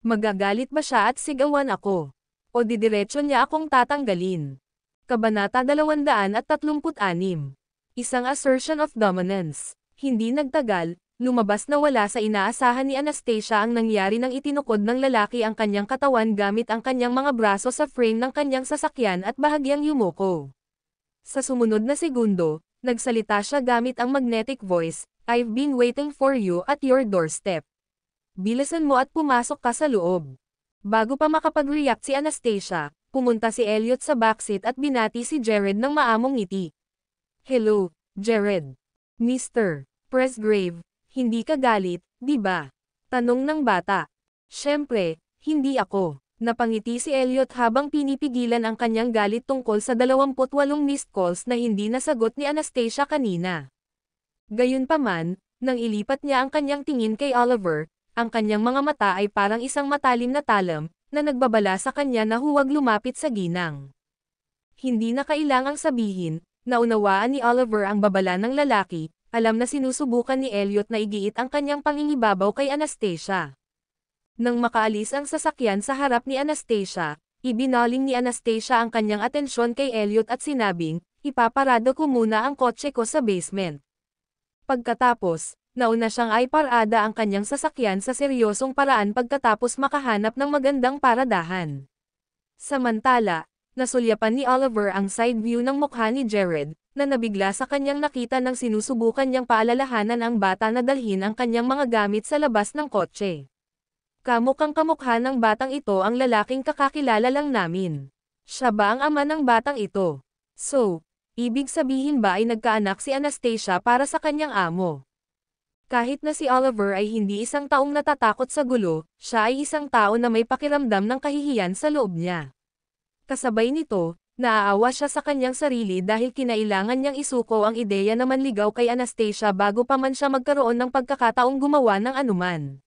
Magagalit ba siya at sigawan ako? O didiretso niya akong tatanggalin? Kabanata 236. Isang assertion of dominance. Hindi nagtagal, lumabas na wala sa inaasahan ni Anastasia ang nangyari nang itinukod ng lalaki ang kanyang katawan gamit ang kanyang mga braso sa frame ng kanyang sasakyan at bahagyang yumuko. Sa sumunod na segundo, nagsalita siya gamit ang magnetic voice, "I've been waiting for you at your doorstep. Bilisan mo at pumasok ka sa loob." Bago pa makapag-react si Anastasia, pumunta si Elliot sa backseat at binati si Jared ng maamong ngiti. "Hello, Jared. Mr. Presgrave, hindi ka galit, di ba?" Tanong ng bata. "Siyempre, hindi ako." Napangiti si Elliot habang pinipigilan ang kanyang galit tungkol sa 28 missed calls na hindi nasagot ni Anastasia kanina. Gayunpaman, nang ilipat niya ang kanyang tingin kay Oliver, ang kanyang mga mata ay parang isang matalim na talam, na nagbabala sa kanya na huwag lumapit sa ginang. Hindi na kailangang sabihin, naunawaan ni Oliver ang babala ng lalaki, alam na sinusubukan ni Elliot na igiit ang kanyang pangingibabaw kay Anastasia. Nang makaalis ang sasakyan sa harap ni Anastasia, ibinaling ni Anastasia ang kanyang atensyon kay Elliot at sinabing, "Ipaparado ko muna ang kotse ko sa basement." Pagkatapos, nauna siyang iparada ang kanyang sasakyan sa seryosong paraan pagkatapos makahanap ng magandang paradahan. Samantala, nasulyapan ni Oliver ang side view ng mukha ni Jared, na nabigla sa kanyang nakita nang sinusubukan niyang paalalahanan ang bata na dalhin ang kanyang mga gamit sa labas ng kotse. "Kamukhang kamukha ng batang ito ang lalaking kakakilala lang namin. Siya ba ang ama ng batang ito?" So, ibig sabihin ba ay nagkaanak si Anastasia para sa kanyang amo? Kahit na si Oliver ay hindi isang taong natatakot sa gulo, siya ay isang tao na may pakiramdam ng kahihiyan sa loob niya. Kasabay nito, naaawa siya sa kanyang sarili dahil kinailangan niyang isuko ang ideya na manligaw kay Anastasia bago pa man siya magkaroon ng pagkakataong gumawa ng anuman.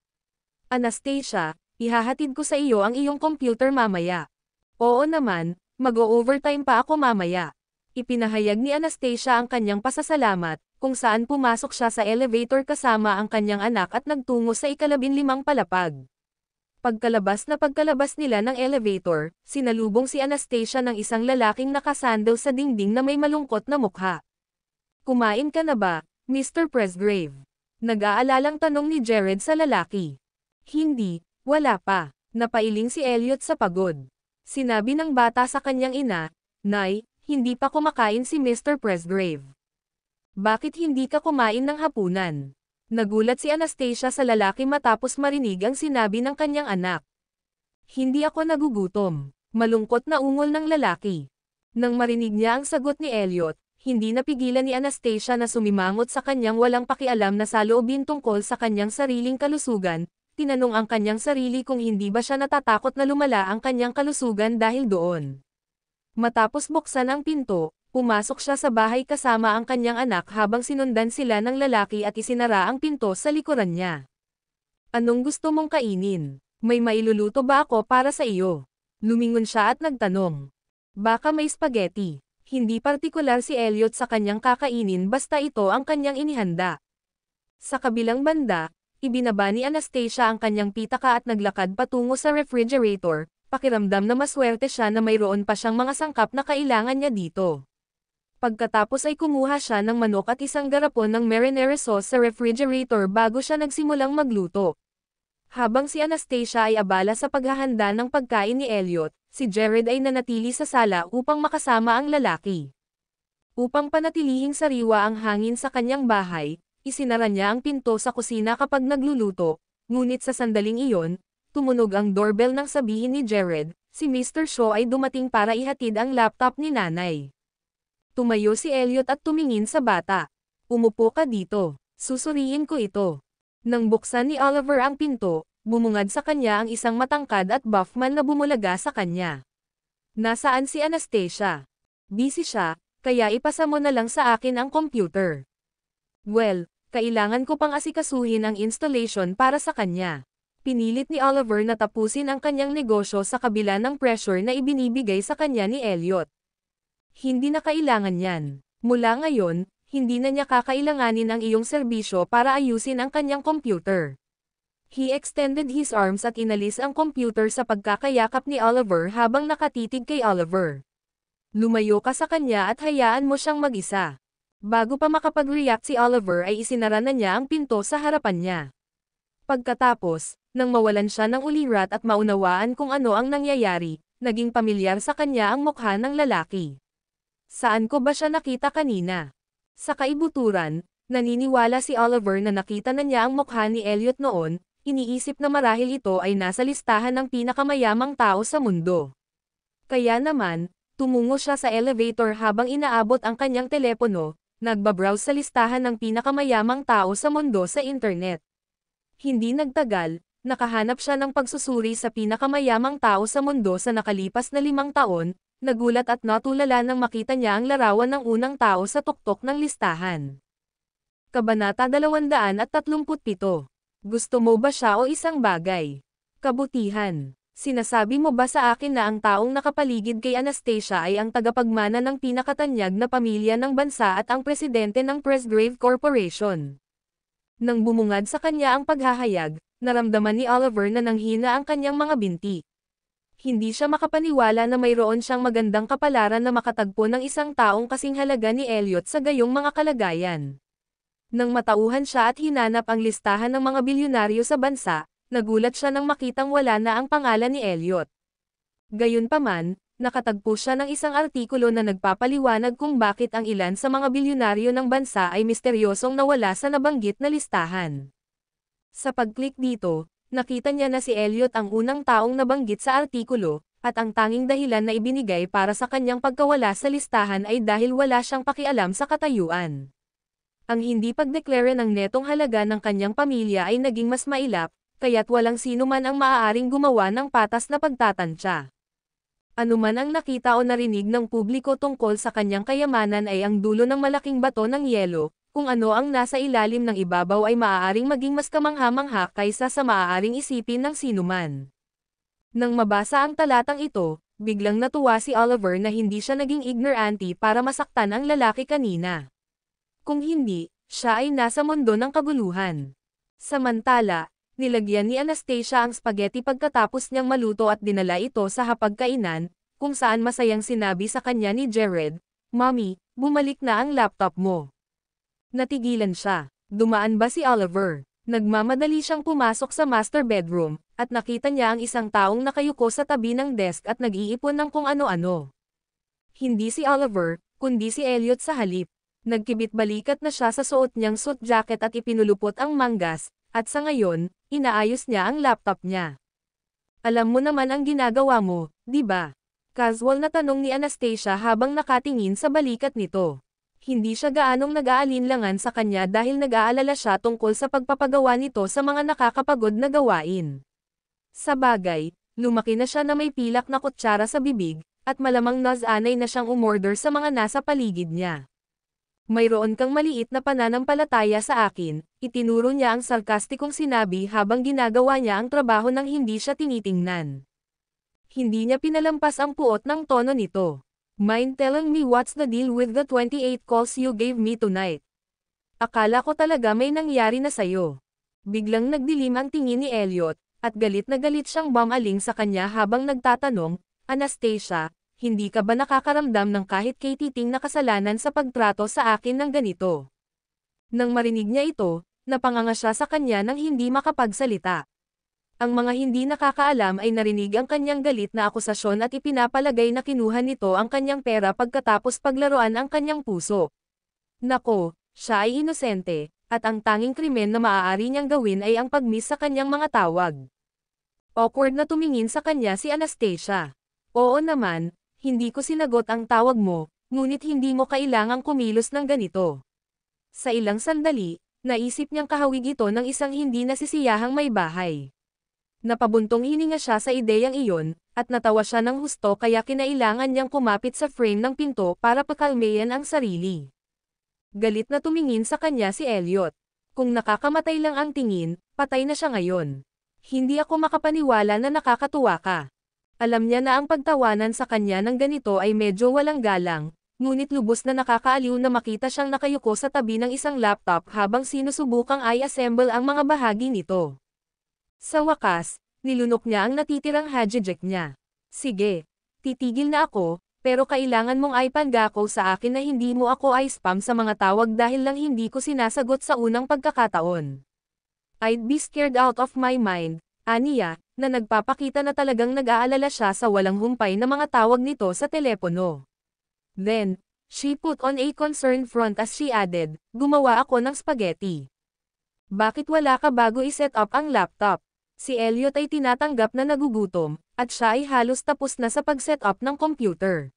"Anastasia, ihahatid ko sa iyo ang iyong computer mamaya." "Oo naman, mag-o-overtime pa ako mamaya." Ipinahayag ni Anastasia ang kanyang pasasalamat, kung saan pumasok siya sa elevator kasama ang kanyang anak at nagtungo sa 15 palapag. Pagkalabas nila ng elevator, sinalubong si Anastasia ng isang lalaking nakasandal sa dingding na may malungkot na mukha. "Kumain ka na ba, Mr. Presgrave?" Nag-aalalang tanong ni Jared sa lalaki. "Hindi, wala pa." Napailing si Elliot sa pagod. Sinabi ng bata sa kanyang ina, "Nay, hindi pa kumakain si Mr. Presgrave. Bakit hindi ka kumain ng hapunan?" Nagulat si Anastasia sa lalaki matapos marinig ang sinabi ng kanyang anak. "Hindi ako nagugutom." Malungkot na ungol ng lalaki. Nang marinig niya ang sagot ni Elliot, hindi napigilan ni Anastasia na sumimangot sa kanyang walang pakialam na saloobin tungkol sa kanyang sariling kalusugan. Tinanong ang kanyang sarili kung hindi ba siya natatakot na lumala ang kanyang kalusugan dahil doon. Matapos buksan ang pinto, pumasok siya sa bahay kasama ang kanyang anak habang sinundan sila ng lalaki at isinara ang pinto sa likuran niya. "Anong gusto mong kainin? May mailuluto ba ako para sa iyo?" Lumingon siya at nagtanong. "Baka may spaghetti." Hindi partikular si Elliot sa kanyang kakainin basta ito ang kanyang inihanda. Sa kabilang banda, ibinaba ni Anastasia ang kanyang pitaka at naglakad patungo sa refrigerator, pakiramdam na maswerte siya na mayroon pa siyang mga sangkap na kailangan niya dito. Pagkatapos ay kumuha siya ng manok at isang garapon ng marinara sauce sa refrigerator bago siya nagsimulang magluto. Habang si Anastasia ay abala sa paghahanda ng pagkain ni Elliot, si Jared ay nanatili sa sala upang makasama ang lalaki. Upang panatilihing sariwa ang hangin sa kanyang bahay, isinara niya ang pinto sa kusina kapag nagluluto, ngunit sa sandaling iyon, tumunog ang doorbell nang sabihin ni Jared, si Mr. Shaw ay dumating para ihatid ang laptop ni nanay. Tumayo si Elliot at tumingin sa bata. Umupo ka dito. Susuriin ko ito. Nang buksan ni Oliver ang pinto, bumungad sa kanya ang isang matangkad at buff man na bumulaga sa kanya. Nasaan si Anastasia? Busy siya, kaya ipasa mo na lang sa akin ang computer. Well, kailangan ko pang asikasuhin ang installation para sa kanya. Pinilit ni Oliver na tapusin ang kanyang negosyo sa kabila ng pressure na ibinibigay sa kanya ni Elliot. Hindi na kailangan yan. Mula ngayon, hindi na niya kakailanganin ang iyong serbisyo para ayusin ang kanyang computer. He extended his arms at inalis ang computer sa pagkakayakap ni Oliver habang nakatitig kay Oliver. Lumayo ka sa kanya at hayaan mo siyang mag-isa. Bago pa makapag-react si Oliver ay isinara na niya ang pinto sa harapan niya. Pagkatapos, nang mawalan siya ng ulirat at maunawaan kung ano ang nangyayari, naging pamilyar sa kanya ang mukha ng lalaki. Saan ko ba siya nakita kanina? Sa kaibuturan, naniniwala si Oliver na nakita na niya ang mukha ni Elliot noon, iniisip na marahil ito ay nasa listahan ng pinakamayamang tao sa mundo. Kaya naman, tumungo siya sa elevator habang inaabot ang kanyang telepono, nagbabrowse sa listahan ng pinakamayamang tao sa mundo sa internet. Hindi nagtagal, nakahanap siya ng pagsusuri sa pinakamayamang tao sa mundo sa nakalipas na 5 taon, nagulat at natulala nang makita niya ang larawan ng unang tao sa tuktok ng listahan. Kabanata 237. Gusto mo ba siya o isang bagay? Kabutihan. Sinasabi mo ba sa akin na ang taong nakapaligid kay Anastasia ay ang tagapagmana ng pinakatanyag na pamilya ng bansa at ang presidente ng Presgrave Corporation? Nang bumungad sa kanya ang paghahayag, naramdaman ni Oliver na nanghina ang kanyang mga binti. Hindi siya makapaniwala na mayroon siyang magandang kapalaran na makatagpo ng isang taong kasing halaga ni Elliot sa gayong mga kalagayan. Nang matauhan siya at hinanap ang listahan ng mga bilyonaryo sa bansa, nagulat siya nang makitang wala na ang pangalan ni Elliot. Gayunpaman, nakatagpo siya ng isang artikulo na nagpapaliwanag kung bakit ang ilan sa mga bilyonaryo ng bansa ay misteryosong nawala sa nabanggit na listahan. Sa pag-click dito, nakita niya na si Elliot ang unang taong nabanggit sa artikulo, at ang tanging dahilan na ibinigay para sa kanyang pagkawala sa listahan ay dahil wala siyang pakialam sa katayuan. Ang hindi pagdeklare ng netong halaga ng kanyang pamilya ay naging mas mailap, kaya't walang sino man ang maaaring gumawa ng patas na pagtatantya. Anuman ang nakita o narinig ng publiko tungkol sa kanyang kayamanan ay ang dulo ng malaking bato ng yelo, kung ano ang nasa ilalim ng ibabaw ay maaaring maging mas kamangha-mangha kaysa sa maaaring isipin ng sinuman. Nang mabasa ang talatang ito, biglang natuwa si Oliver na hindi siya naging ignorante para masaktan ang lalaki kanina. Kung hindi, siya ay nasa mundo ng kaguluhan. Samantala, nilagyan ni Anastasia ang spaghetti pagkatapos niyang maluto at dinala ito sa hapagkainan, kung saan masayang sinabi sa kanya ni Jared, "Mommy, bumalik na ang laptop mo." Natigilan siya. Dumaan ba si Oliver? Nagmamadali siyang pumasok sa master bedroom, at nakita niya ang isang taong nakayuko sa tabi ng desk at nag-iipon ng kung ano-ano. Hindi si Oliver, kundi si Elliot sa halip. Nagkibit-balikat na siya sa suot niyang suit jacket at ipinulupot ang manggas, at sa ngayon, inaayos niya ang laptop niya. Alam mo naman ang ginagawa mo, di ba? Casual na tanong ni Anastasia habang nakatingin sa balikat nito. Hindi siya gaanong nag-aalinlangan sa kanya dahil nag-aalala siya tungkol sa pagpapagawa nito sa mga nakakapagod na gawain. Sa bagay, lumaki na siya na may pilak na kutsara sa bibig, at malamang nasanay na siyang umorder sa mga nasa paligid niya. Mayroon kang maliit na pananampalataya sa akin, itinuro niya ang sarkastikong sinabi habang ginagawa niya ang trabaho nang hindi siya tinitingnan. Hindi niya pinalampas ang puot ng tono nito. Mind telling me what's the deal with the 28 calls you gave me tonight? Akala ko talaga may nangyari na sayo. Biglang nagdilim ang tingin ni Elliot, at galit na galit siyang bumaling sa kanya habang nagtatanong, Anastasia, hindi ka ba nakakaramdam ng kahit kay titing na kasalanan sa pagtrato sa akin ng ganito? Nang marinig niya ito, napanganga siya sa kanya nang hindi makapagsalita. Ang mga hindi nakakaalam ay narinig ang kanyang galit na akusasyon at ipinapalagay na kinuha nito ang kanyang pera pagkatapos paglaruan ang kanyang puso. Nako, siya ay inosente, at ang tanging krimen na maaari niyang gawin ay ang pag-miss sa kanyang mga tawag. Awkward na tumingin sa kanya si Anastasia. Oo naman, hindi ko sinagot ang tawag mo, ngunit hindi mo kailangang kumilos ng ganito. Sa ilang sandali, naisip niyang kahawig ito ng isang hindi nasisiyahang may bahay. Napabuntong hininga siya sa ideyang iyon, at natawa siya ng husto kaya kinailangan niyang kumapit sa frame ng pinto para pakalmayan ang sarili. Galit na tumingin sa kanya si Elliot. Kung nakakamatay lang ang tingin, patay na siya ngayon. Hindi ako makapaniwala na nakakatuwa ka. Alam niya na ang pagtawanan sa kanya ng ganito ay medyo walang galang, ngunit lubos na nakakaaliw na makita siyang nakayuko sa tabi ng isang laptop habang sinusubukang i-assemble ang mga bahagi nito. Sa wakas, nilunok niya ang natitirang hajijek niya. Sige, titigil na ako, pero kailangan mong ipangako sa akin na hindi mo ako i-spam sa mga tawag dahil lang hindi ko sinasagot sa unang pagkakataon. I'd be scared out of my mind, aniya, na nagpapakita na talagang nag-aalala siya sa walang humpay na mga tawag nito sa telepono. Then, she put on a concerned front as she added, gumawa ako ng spaghetti. Bakit wala ka bago i-set up ang laptop? Si Elliot ay tinatanggap na nagugutom, at siya ay halos tapos na sa pag-set up ng computer.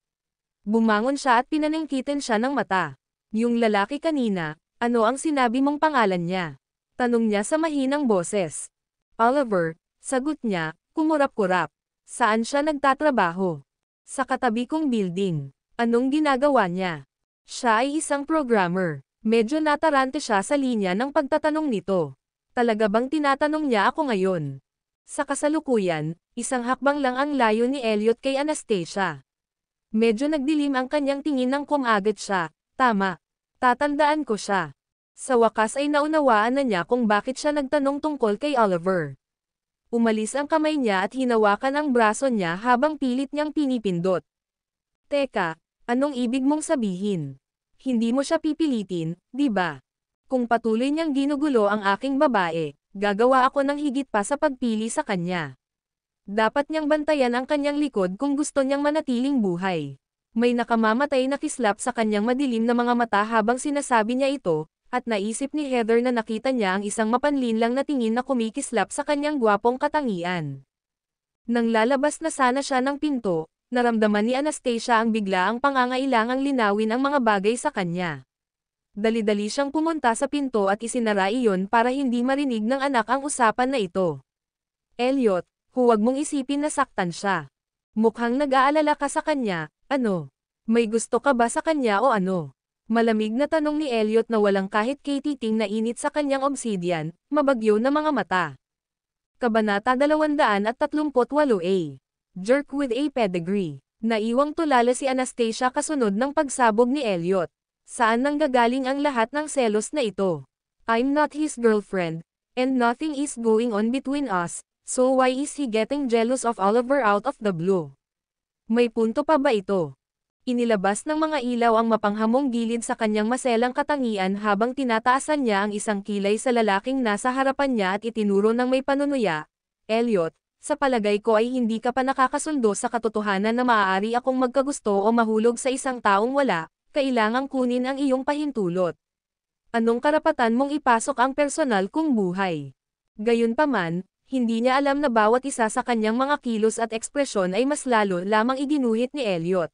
Bumangon siya at pinaningkitin siya ng mata. Yung lalaki kanina, ano ang sinabi mong pangalan niya? Tanong niya sa mahinang boses. Oliver, sagot niya, kumurap-kurap. Saan siya nagtatrabaho? Sa katabi kong building. Anong ginagawa niya? Siya ay isang programmer. Medyo natarante siya sa linya ng pagtatanong nito. Talaga bang tinatanong niya ako ngayon? Sa kasalukuyan, isang hakbang lang ang layo ni Elliot kay Anastasia. Medyo nagdilim ang kanyang tingin nang kumagat siya. Tama. Tatandaan ko siya. Sa wakas ay naunawaan na niya kung bakit siya nagtanong tungkol kay Oliver. Umalis ang kamay niya at hinawakan ang braso niya habang pilit niyang pinipindot. Teka, anong ibig mong sabihin? Hindi mo siya pipilitin, di ba? Kung patuloy niyang ginugulo ang aking babae, gagawa ako ng higit pa sa pagpili sa kanya. Dapat niyang bantayan ang kanyang likod kung gusto niyang manatiling buhay. May nakamamatay na kislap sa kanyang madilim na mga mata habang sinasabi niya ito, at naisip ni Heather na nakita niya ang isang mapanlinlang na tingin na kumikislap sa kanyang gwapong katangian. Nang lalabas na sana siya ng pinto, naramdaman ni Anastasia ang biglaang pangangailangang linawin ang mga bagay sa kanya. Dali-dali siyang pumunta sa pinto at isinara iyon para hindi marinig ng anak ang usapan na ito. Elliot, huwag mong isipin na saktan siya. Mukhang nag-aalala ka sa kanya, ano? May gusto ka ba sa kanya o ano? Malamig na tanong ni Elliot na walang kahit katiting na init sa kanyang obsidian, mabagyo na mga mata. Kabanata 238A. Jerk with a pedigree. Naiwang tulala si Anastasia kasunod ng pagsabog ni Elliot. Saan nanggagaling ang lahat ng selos na ito? I'm not his girlfriend, and nothing is going on between us, so why is he getting jealous of Oliver out of the blue? May punto pa ba ito? Inilabas ng mga ilaw ang mapanghamong gilid sa kanyang maselang katangian habang tinataasan niya ang isang kilay sa lalaking nasa harapan niya at itinuro ng may panunuya. Elliot, sa palagay ko ay hindi ka pa nakakasundo sa katotohanan na maaari akong magkagusto o mahulog sa isang taong wala. Kailangang kunin ang iyong pahintulot. Anong karapatan mong ipasok ang personal kong buhay? Gayunpaman, hindi niya alam na bawat isa sa kanyang mga kilos at ekspresyon ay mas lalo lamang iginuhit ni Elliot.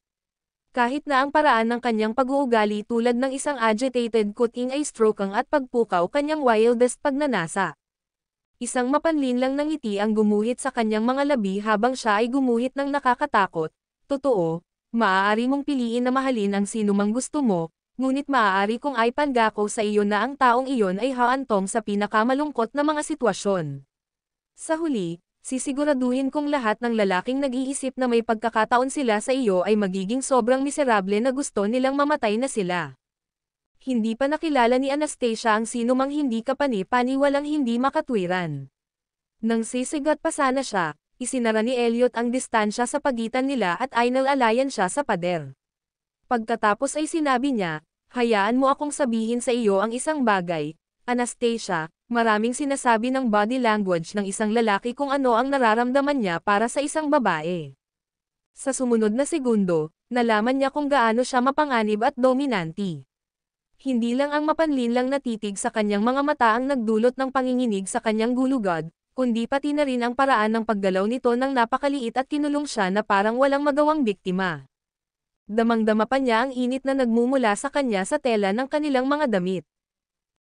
Kahit na ang paraan ng kanyang pag-uugali tulad ng isang agitated kuting ay stroking at pagpukaw kanyang wildest pagnanasa. Isang mapanlinlang ng ngiti ang gumuhit sa kanyang mga labi habang siya ay gumuhit ng nakakatakot. Totoo. Maaari mong piliin na mahalin ang sinumang gusto mo, ngunit maaari kong ipangako sa iyo na ang taong iyon ay haantong sa pinakamalungkot na mga sitwasyon. Sa huli, sisiguraduhin kong lahat ng lalaking nag-iisip na may pagkakataon sila sa iyo ay magiging sobrang miserable na gusto nilang mamatay na sila. Hindi pa nakilala ni Anastasia ang sinumang hindi kapani-paniwalang hindi makatwiran. Nang sisigat pa sana siya, Isinara ni Elliot ang distansya sa pagitan nila at inalalayan siya sa pader. Pagkatapos ay sinabi niya, hayaan mo akong sabihin sa iyo ang isang bagay, Anastasia, maraming sinasabi ng body language ng isang lalaki kung ano ang nararamdaman niya para sa isang babae. Sa sumunod na segundo, nalaman niya kung gaano siya mapanganib at dominanti. Hindi lang ang mapanlinlang na titig sa kanyang mga mata ang nagdulot ng panginginig sa kanyang gulugod, kundi pati na rin ang paraan ng paggalaw nito ng napakaliit at kinulong siya na parang walang magawang biktima. Damang-dama pa niya ang init na nagmumula sa kanya sa tela ng kanilang mga damit.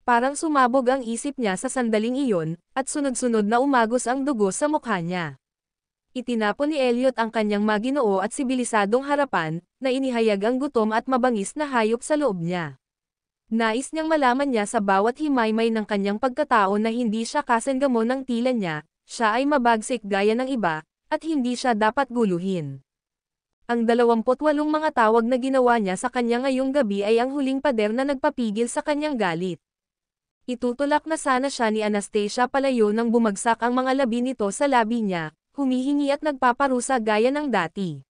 Parang sumabog ang isip niya sa sandaling iyon, at sunod-sunod na umagos ang dugo sa mukha niya. Itinapon ni Elliot ang kanyang maginoo at sibilisadong harapan, na inihayag ang gutom at mabangis na hayop sa loob niya. Nais niyang malaman niya sa bawat himaymay ng kanyang pagkatao na hindi siya kasenggamo ng tila niya, siya ay mabagsik gaya ng iba, at hindi siya dapat guluhin. Ang 28 mga tawag na ginawa niya sa kanya ngayong gabi ay ang huling pader na nagpapigil sa kanyang galit. Itutulak na sana siya ni Anastasia palayo nang bumagsak ang mga labi nito sa labi niya, humihingi at nagpaparusa gaya ng dati.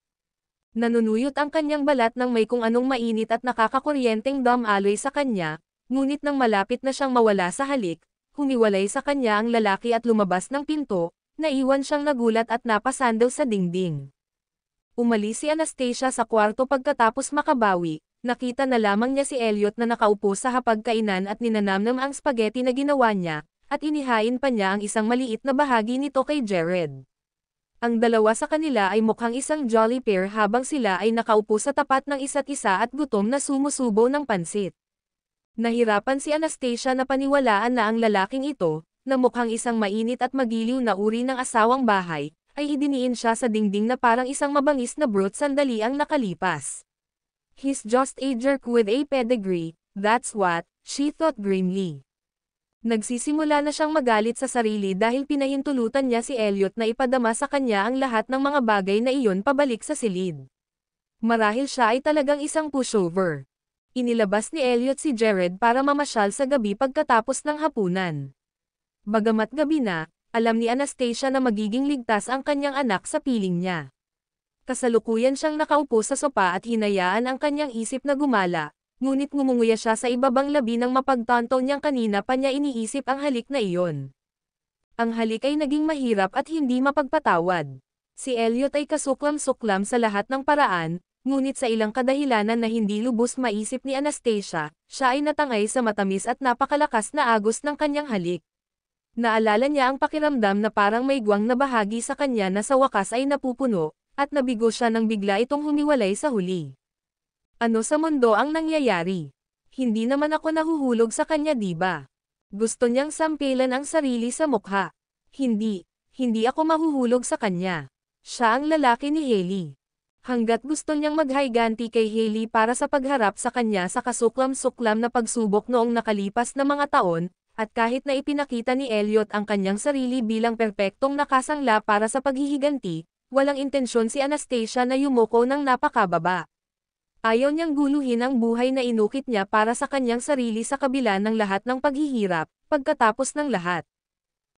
Nanunuyot ang kanyang balat ng may kung anong mainit at nakakakuryenteng damaloy sa kanya, ngunit nang malapit na siyang mawala sa halik, humiwalay sa kanya ang lalaki at lumabas ng pinto, naiwan siyang nagulat at napasandaw sa dingding. Umalis si Anastasia sa kwarto pagkatapos makabawi, nakita na lamang niya si Elliot na nakaupo sa hapagkainan at ninanamnam ang spaghetti na ginawa niya, at inihain pa niya ang isang maliit na bahagi nito kay Jared. Ang dalawa sa kanila ay mukhang isang jolly pair habang sila ay nakaupo sa tapat ng isa't isa at gutom na sumusubo ng pansit. Nahirapan si Anastasia na paniwalaan na ang lalaking ito, na mukhang isang mainit at magiliw na uri ng asawang bahay, ay idiniin siya sa dingding na parang isang mabangis na brute sandali ang nakalipas. He's just a jerk with a pedigree, that's what, she thought grimly. Nagsisimula na siyang magalit sa sarili dahil pinahintulutan niya si Elliot na ipadama sa kanya ang lahat ng mga bagay na iyon pabalik sa silid. Marahil siya ay talagang isang pushover. Inilabas ni Elliot si Jared para mamasyal sa gabi pagkatapos ng hapunan. Bagamat gabi na, alam ni Anastasia na magiging ligtas ang kanyang anak sa piling niya. Kasalukuyan siyang nakaupo sa sopa at hinayaan ang kanyang isip na gumala. Ngunit ngumunguya siya sa ibabang labi ng mapagtanto niyang kanina pa niya iniisip ang halik na iyon. Ang halik ay naging mahirap at hindi mapagpatawad. Si Elliot ay kasuklam-suklam sa lahat ng paraan, ngunit sa ilang kadahilanan na hindi lubos maisip ni Anastasia, siya ay natangay sa matamis at napakalakas na agos ng kanyang halik. Naalala niya ang pakiramdam na parang may guwang na bahagi sa kanya na sa wakas ay napupuno, at nabigo siya nang bigla itong humiwalay sa huli. Ano sa mundo ang nangyayari? Hindi naman ako nahuhulog sa kanya, diba? Gusto niyang sampilan ang sarili sa mukha. Hindi ako mahuhulog sa kanya. Siya ang lalaki ni Hailey. Hanggat gusto niyang maghayganti kay Hailey para sa pagharap sa kanya sa kasuklam-suklam na pagsubok noong nakalipas na mga taon, at kahit na ipinakita ni Elliot ang kanyang sarili bilang perpektong nakasangla para sa paghihiganti, walang intensyon si Anastasia na yumuko ng napakababa. Ayaw niyang guluhin ang buhay na inukit niya para sa kanyang sarili sa kabila ng lahat ng paghihirap, pagkatapos ng lahat.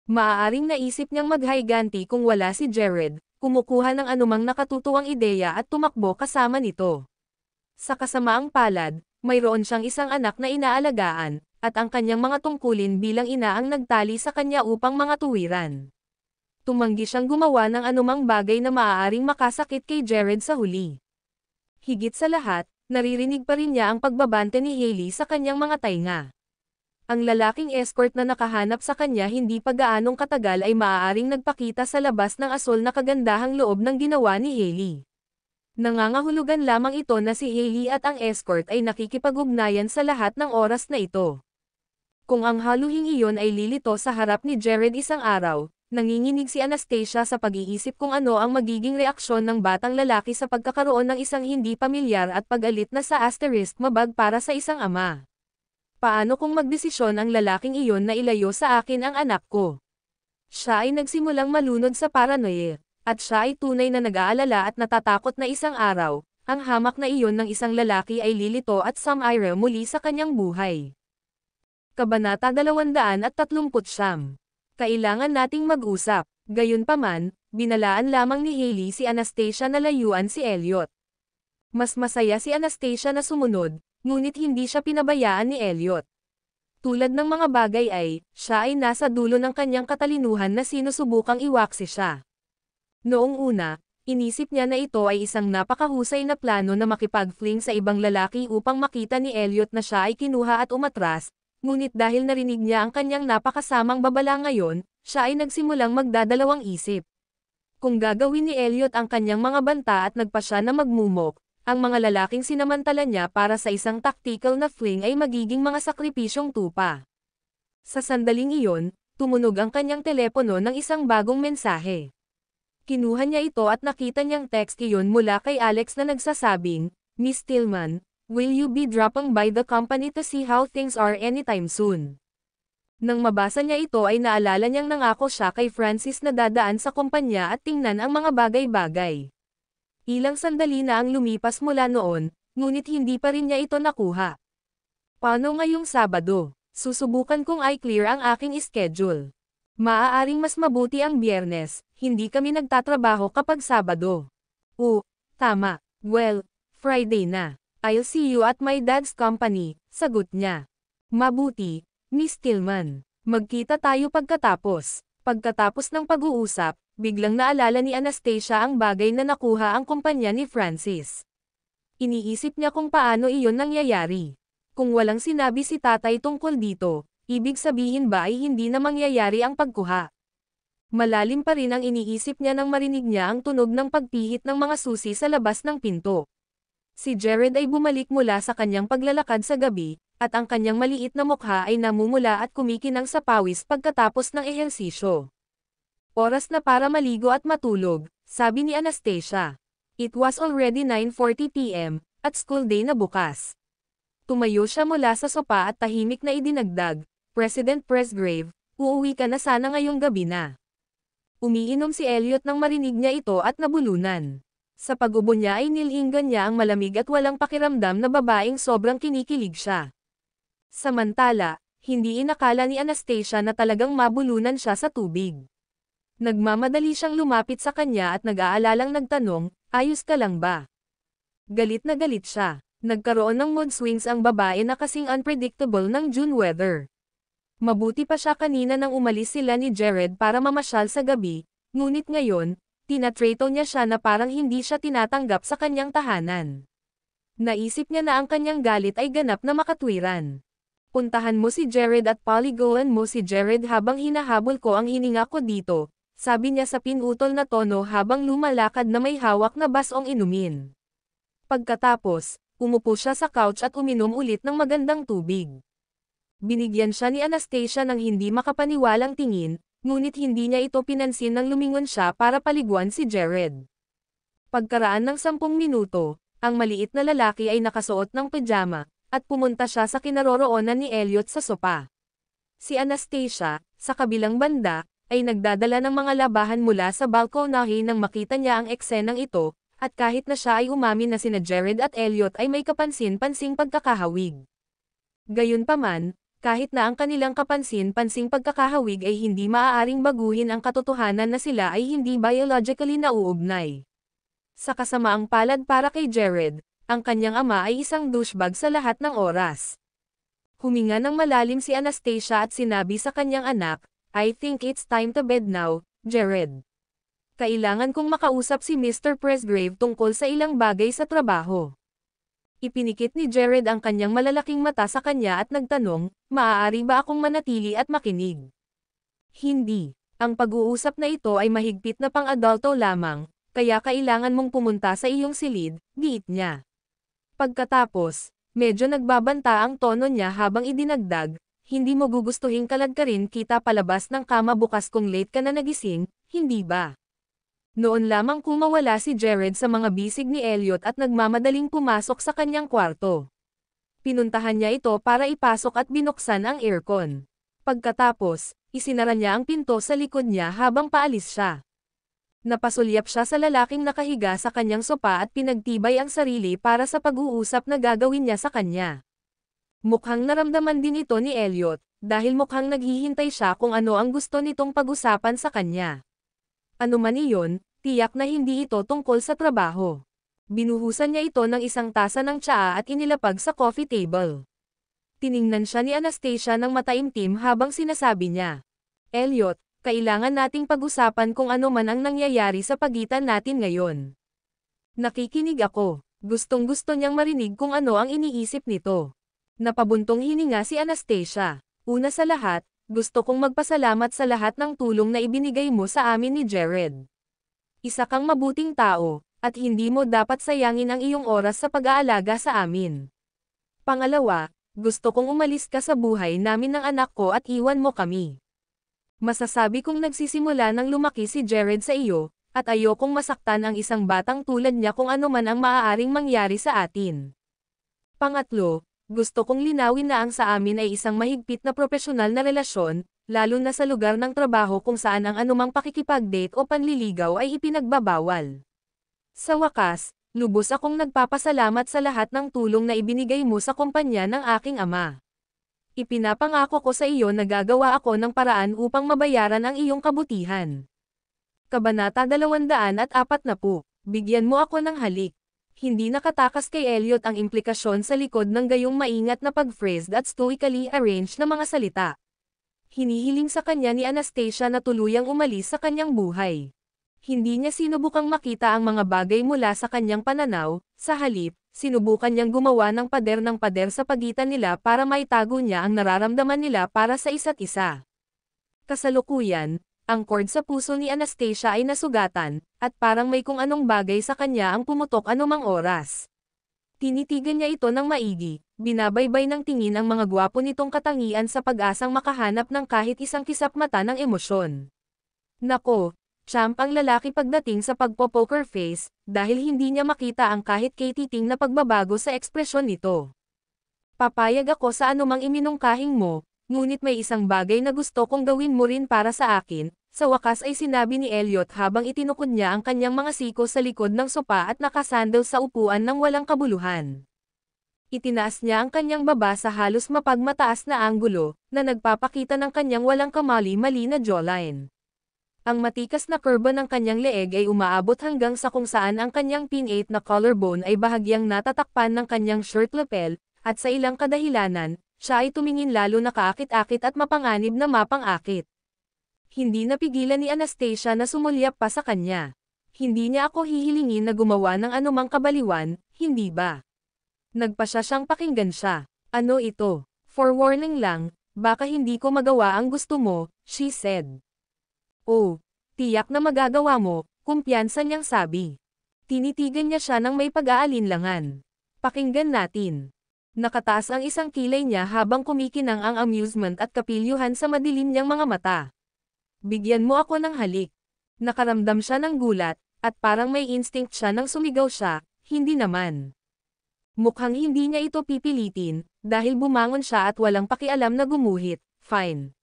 Maaaring naisip niyang maghayganti kung wala si Jared, kumukuha ng anumang nakatutuwang ideya at tumakbo kasama nito. Sa kasamaang palad, mayroon siyang isang anak na inaalagaan, at ang kanyang mga tungkulin bilang ina ang nagtali sa kanya upang mga tuwiran. Tumanggi siyang gumawa ng anumang bagay na maaaring makasakit kay Jared sa huli. Higit sa lahat, naririnig pa rin niya ang pagbabante ni Hailey sa kanyang mga tainga. Ang lalaking escort na nakahanap sa kanya hindi pa gaanong katagal ay maaaring nagpakita sa labas ng asol na kagandahang loob ng ginawa ni Hailey. Nangangahulugan lamang ito na si Hailey at ang escort ay nakikipag-ugnayan sa lahat ng oras na ito. Kung ang haluhing iyon ay lilito sa harap ni Jared isang araw, nanginginig si Anastasia sa pag-iisip kung ano ang magiging reaksyon ng batang lalaki sa pagkakaroon ng isang hindi pamilyar at pag-alit na sa asterisk mabag para sa isang ama. Paano kung magdesisyon ang lalaking iyon na ilayo sa akin ang anak ko? Siya ay nagsimulang malunod sa paranoia, at siya ay tunay na nag-aalala at natatakot na isang araw, ang hamak na iyon ng isang lalaki ay lilito at sumire muli sa kanyang buhay. Kabanata 239. Kailangan nating mag-usap. Gayunpaman, binalaan lamang ni Hailey si Anastasia na layuan si Elliot. Mas masaya si Anastasia na sumunod, ngunit hindi siya pinabayaan ni Elliot. Tulad ng mga bagay siya ay nasa dulo ng kanyang katalinuhan na sinusubukang iwaksi siya. Noong una, inisip niya na ito ay isang napakahusay na plano na makipag-fling sa ibang lalaki upang makita ni Elliot na siya ay kinuha at umatras, ngunit dahil narinig niya ang kanyang napakasamang babala ngayon, siya ay nagsimulang magdadalawang isip. Kung gagawin ni Elliot ang kanyang mga banta at nagpa siya na magmumok, ang mga lalaking sinamantala niya para sa isang tactical na fling ay magiging mga sakripisyong tupa. Sa sandaling iyon, tumunog ang kanyang telepono ng isang bagong mensahe. Kinuha niya ito at nakita niyang text iyon mula kay Alex na nagsasabing, "Miss Tillman, will you be dropping by the company to see how things are anytime soon?" Nang mabasa niya ito ay naalala niyang nangako siya kay Francis na dadaan sa kumpanya at tingnan ang mga bagay-bagay. Ilang sandali na ang lumipas mula noon, ngunit hindi pa rin niya ito nakuha. Paano ngayong Sabado? Susubukan kong i-clear ang aking schedule. Maaaring mas mabuti ang Biyernes, hindi kami nagtatrabaho kapag Sabado. Tama. Well, Friday na. I'll see you at my dad's company, sagot niya. Mabuti, Miss Tillman. Magkita tayo pagkatapos. Pagkatapos ng pag-uusap, biglang naalala ni Anastasia ang bagay na nakuha ang kumpanya ni Francis. Iniisip niya kung paano iyon nangyayari. Kung walang sinabi si tatay tungkol dito, ibig sabihin ba ay hindi na mangyayari ang pagkuha? Malalim pa rin ang iniisip niya nang marinig niya ang tunog ng pagpihit ng mga susi sa labas ng pinto. Si Jared ay bumalik mula sa kanyang paglalakad sa gabi, at ang kanyang maliit na mukha ay namumula at kumikinang sa pawis pagkatapos ng ehersisyo. Oras na para maligo at matulog, sabi ni Anastasia. It was already 9:40 p.m., at school day na bukas. Tumayo siya mula sa sopa at tahimik na idinagdag, "President Presgrave, uuwi ka na sana ngayong gabi na." Umiinom si Elliot nang marinig niya ito at nabulunan. Sa pag-ubo niya ay nilinggan niya ang malamig at walang pakiramdam na babaeng sobrang kinikilig siya. Samantala, hindi inakala ni Anastasia na talagang mabulunan siya sa tubig. Nagmamadali siyang lumapit sa kanya at nag-aalalang nagtanong, "Ayos ka lang ba?" Galit na galit siya. Nagkaroon ng mood swings ang babae na kasing unpredictable ng June weather. Mabuti pa siya kanina nang umalis sila ni Jared para mamasyal sa gabi, ngunit ngayon, tinatrato niya siya na parang hindi siya tinatanggap sa kanyang tahanan. Naisip niya na ang kanyang galit ay ganap na makatwiran. "Puntahan mo si Jared at polygoan mo si Jared habang hinahabol ko ang hininga ko dito," sabi niya sa pinutol na tono habang lumalakad na may hawak na basong inumin. Pagkatapos, umupo siya sa couch at uminom ulit ng magandang tubig. Binigyan siya ni Anastasia ng hindi makapaniwalang tingin, ngunit hindi niya ito pinansin nang lumingon siya para paliguan si Jared. Pagkaraan ng 10 minuto, ang maliit na lalaki ay nakasuot ng pajama, at pumunta siya sa kinaroroonan ni Elliot sa sopa. Si Anastasia, sa kabilang banda, ay nagdadala ng mga labahan mula sa balkonahe nang makita niya ang eksenang ito, at kahit na siya ay umamin na sina Jared at Elliot ay may kapansin-pansing pagkakahawig. Gayunpaman, kahit na ang kanilang kapansin-pansing pagkakahawig ay hindi maaaring baguhin ang katotohanan na sila ay hindi biologically nauugnay. Sa kasamaang palad para kay Jared, ang kanyang ama ay isang douchebag sa lahat ng oras. Huminga ng malalim si Anastasia at sinabi sa kanyang anak, "I think it's time to bed now, Jared. Kailangan kong makausap si Mr. Presgrave tungkol sa ilang bagay sa trabaho." Ipinikit ni Jared ang kanyang malalaking mata sa kanya at nagtanong, "Maaari ba akong manatili at makinig?" "Hindi. Ang pag-uusap na ito ay mahigpit na pang-adulto lamang, kaya kailangan mong pumunta sa iyong silid," giit niya. Pagkatapos, medyo nagbabanta ang tono niya habang idinagdag, "Hindi mo gugustuhin kaladkarin kita palabas ng kama bukas kung late ka na nagising, hindi ba?" Noon lamang kumawala si Jared sa mga bisig ni Elliot at nagmamadaling pumasok sa kanyang kwarto. Pinuntahan niya ito para ipasok at binuksan ang aircon. Pagkatapos, isinara niya ang pinto sa likod niya habang paalis siya. Napasulyap siya sa lalaking nakahiga sa kanyang sopa at pinagtibay ang sarili para sa pag-uusap na gagawin niya sa kanya. Mukhang naramdaman din ito ni Elliot, dahil mukhang naghihintay siya kung ano ang gusto nitong pag-usapan sa kanya. Ano man iyon, tiyak na hindi ito tungkol sa trabaho. Binuhusan niya ito ng isang tasa ng tsaa at inilapag sa coffee table. Tiningnan siya ni Anastasia ng mataimtim habang sinasabi niya, Elliot, kailangan nating pag-usapan kung ano man ang nangyayari sa pagitan natin ngayon. Nakikinig ako. Gustong-gusto niyang marinig kung ano ang iniisip nito. Napabuntong hininga si Anastasia. Una sa lahat, gusto kong magpasalamat sa lahat ng tulong na ibinigay mo sa amin ni Jared. Isa kang mabuting tao, at hindi mo dapat sayangin ang iyong oras sa pag-aalaga sa amin. Pangalawa, gusto kong umalis ka sa buhay namin ng anak ko at iwan mo kami. Masasabi kong nagsisimula nang lumaki si Jared sa iyo, at ayokong masaktan ang isang batang tulad niya kung ano man ang maaaring mangyari sa atin. Pangatlo, gusto kong linawin na ang sa amin ay isang mahigpit na propesyonal na relasyon, lalo na sa lugar ng trabaho kung saan ang anumang pakikipag-date o panliligaw ay ipinagbabawal. Sa wakas, lubos akong nagpapasalamat sa lahat ng tulong na ibinigay mo sa kumpanya ng aking ama. Ipinapangako ko sa iyo na gagawa ako ng paraan upang mabayaran ang iyong kabutihan. Kabanata 240, bigyan mo ako ng halik. Hindi nakatakas kay Elliot ang implikasyon sa likod ng gayong maingat na pag-phrased at stoically arranged na mga salita. Hinihiling sa kanya ni Anastasia na tuluyang umalis sa kanyang buhay. Hindi niya sinubukang makita ang mga bagay mula sa kanyang pananaw, sa halip, sinubukan niyang gumawa ng pader sa pagitan nila para maitago niya ang nararamdaman nila para sa isa't isa. Kasalukuyan, ang cord sa puso ni Anastasia ay nasugatan, at parang may kung anong bagay sa kanya ang pumutok anumang oras. Tinitigan niya ito ng maigi, binabaybay ng tingin ang mga gwapo nitong katangian sa pag-asang makahanap ng kahit isang kisap mata ng emosyon. Nako, champ ang lalaki pagdating sa pagpo-poker face, dahil hindi niya makita ang kahit katiting na pagbabago sa ekspresyon nito. Papayag ako sa anumang iminungkahing mo, ngunit may isang bagay na gusto kong gawin mo rin para sa akin, sa wakas ay sinabi ni Elliot habang itinukod niya ang kanyang mga siko sa likod ng sopa at nakasandal sa upuan ng walang kabuluhan. Itinaas niya ang kanyang baba sa halos mapagmataas na anggulo, na nagpapakita ng kanyang walang kamali-mali na jawline. Ang matikas na kurba ng kanyang leeg ay umaabot hanggang sa kung saan ang kanyang pin-8 na collarbone ay bahagyang natatakpan ng kanyang shirt lapel, at sa ilang kadahilanan, siya ay tumingin lalo na kaakit-akit at mapanganib na mapang-akit. Hindi napigilan ni Anastasia na sumulyap pa sa kanya. Hindi niya ako hihilingin na gumawa ng anumang kabaliwan, hindi ba? Nagpasya siyang pakinggan siya. Ano ito? Forewarning lang, baka hindi ko magawa ang gusto mo, she said. Oh, tiyak na magagawa mo, kumpiyansa niyang sabi. Tinitigan niya siya ng may pag-aalinlangan. Pakinggan natin. Nakataas ang isang kilay niya habang kumikinang ang amusement at kapilyuhan sa madilim niyang mga mata. Bigyan mo ako ng halik. Nakaramdam siya ng gulat, at parang may instinct siya nang sumigaw siya, hindi naman. Mukhang hindi niya ito pipilitin, dahil bumangon siya at walang pakialam na gumuhit, fine.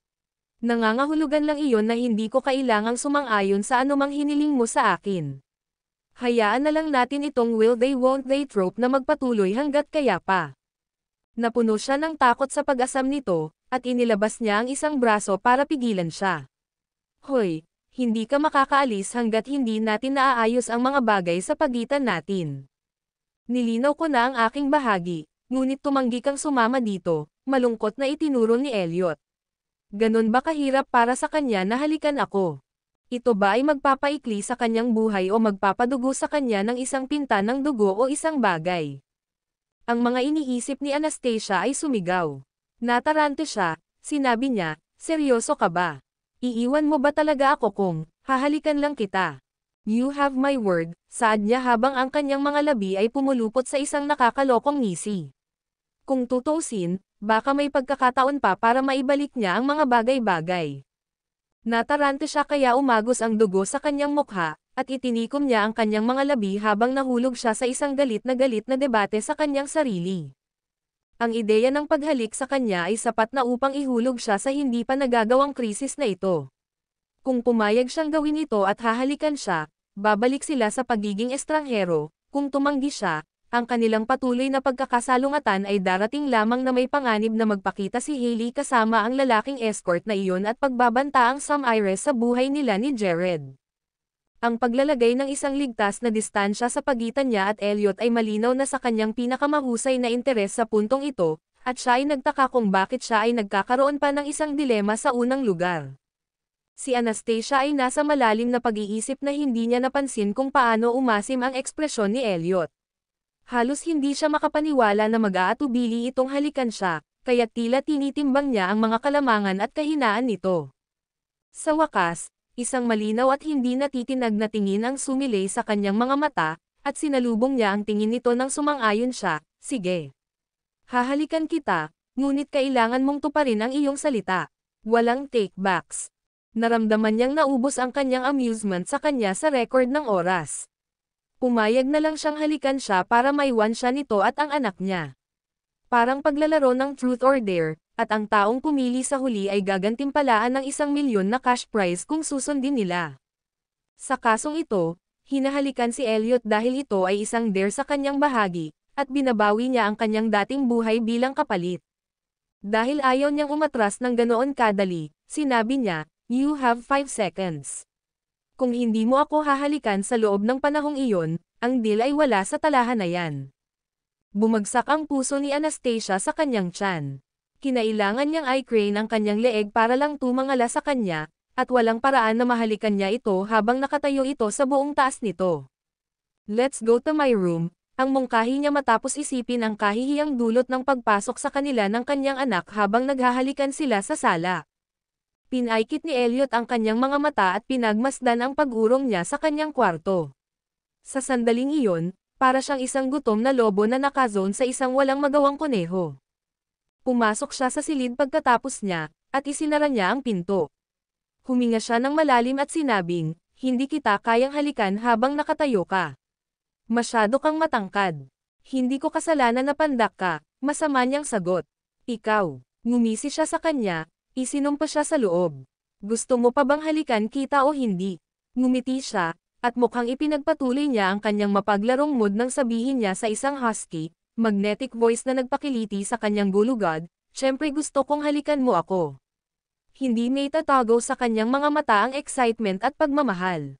Nangangahulugan lang iyon na hindi ko kailangang sumang-ayon sa anumang hiniling mo sa akin. Hayaan na lang natin itong will they won't they trope na magpatuloy hanggat kaya pa. Napuno siya ng takot sa pag-asam nito, at inilabas niya ang isang braso para pigilan siya. Hoy, hindi ka makakaalis hanggat hindi natin naaayos ang mga bagay sa pagitan natin. Nilinaw ko na ang aking bahagi, ngunit tumanggi kang sumama dito, malungkot na itinuro ni Elliot. Ganon ba kahirap para sa kanya na halikan ako? Ito ba ay magpapaikli sa kanyang buhay o magpapadugo sa kanya ng isang pinta ng dugo o isang bagay? Ang mga iniisip ni Anastasia ay sumigaw. Natarante siya, sinabi niya, seryoso ka ba? Iiwan mo ba talaga ako kung, hahalikan lang kita? You have my word, saad niya habang ang kanyang mga labi ay pumulupot sa isang nakakalokong ngisi. Kung tutuusin, baka may pagkakataon pa para maibalik niya ang mga bagay-bagay. Natarante siya kaya umagos ang dugo sa kanyang mukha, at itinikom niya ang kanyang mga labi habang nahulog siya sa isang galit na debate sa kanyang sarili. Ang ideya ng paghalik sa kanya ay sapat na upang ihulog siya sa hindi pa nagagawang krisis na ito. Kung pumayag siyang gawin ito at hahalikan siya, babalik sila sa pagiging estranghero. Kung tumanggi siya, ang kanilang patuloy na pagkakasalungatan ay darating lamang na may panganib na magpakita si Hailey kasama ang lalaking escort na iyon at pagbabanta ang Sam Iris sa buhay nila ni Jared. Ang paglalagay ng isang ligtas na distansya sa pagitan niya at Elliot ay malinaw na sa kanyang pinakamahusay na interes sa puntong ito, at siya ay nagtaka kung bakit siya ay nagkakaroon pa ng isang dilema sa unang lugar. Si Anastasia ay nasa malalim na pag-iisip na hindi niya napansin kung paano umasim ang ekspresyon ni Elliot. Halos hindi siya makapaniwala na mag-aatubili itong halikan siya, kaya tila tinitimbang niya ang mga kalamangan at kahinaan nito. Sa wakas, isang malinaw at hindi natitinag na tingin ang sumilay sa kanyang mga mata, at sinalubong niya ang tingin nito nang sumang-ayon siya, sige. Hahalikan kita, ngunit kailangan mong tuparin ang iyong salita. Walang take-backs. Naramdaman niyang naubos ang kanyang amusement sa kanya sa record ng oras. Pumayag na lang siyang halikan siya para maiwan siya nito at ang anak niya. Parang paglalaro ng truth or dare, at ang taong pumili sa huli ay gagantimpalaan ng 1,000,000 na cash prize kung susundin nila. Sa kasong ito, hinahalikan si Elliot dahil ito ay isang dare sa kanyang bahagi, at binabawi niya ang kanyang dating buhay bilang kapalit. Dahil ayaw niyang umatras ng ganoon kadali, sinabi niya, "You have 5 seconds. Kung hindi mo ako hahalikan sa loob ng panahong iyon, ang deal ay wala sa talahan na yan." Bumagsak ang puso ni Anastasia sa kanyang tiyan. Kinailangan niyang i-crane ang kanyang leeg para lang tumangala sa kanya, at walang paraan na mahalikan niya ito habang nakatayo ito sa buong taas nito. "Let's go to my room," ang mungkahi niya matapos isipin ang kahihiyang dulot ng pagpasok sa kanila ng kanyang anak habang naghahalikan sila sa sala. Pinaikit ni Elliot ang kanyang mga mata at pinagmasdan ang pag-urong niya sa kanyang kwarto. Sa sandaling iyon, para siyang isang gutom na lobo na nakazone sa isang walang magawang kuneho. Pumasok siya sa silid pagkatapos niya, at isinara niya ang pinto. Huminga siya ng malalim at sinabing, "Hindi kita kayang halikan habang nakatayo ka. Masyado kang matangkad. Hindi ko kasalanan na pandak ka," masama niyang sagot. "Ikaw." Ngumisi siya sa kanya, isinumpa siya sa loob. "Gusto mo pa bang halikan kita o hindi?" Ngumiti siya, at mukhang ipinagpatuloy niya ang kanyang mapaglarong mood nang sabihin niya sa isang husky, magnetic voice na nagpakiliti sa kanyang gulugad, "Siyempre gusto kong halikan mo ako." Hindi may tatago sa kanyang mga mata ang excitement at pagmamahal.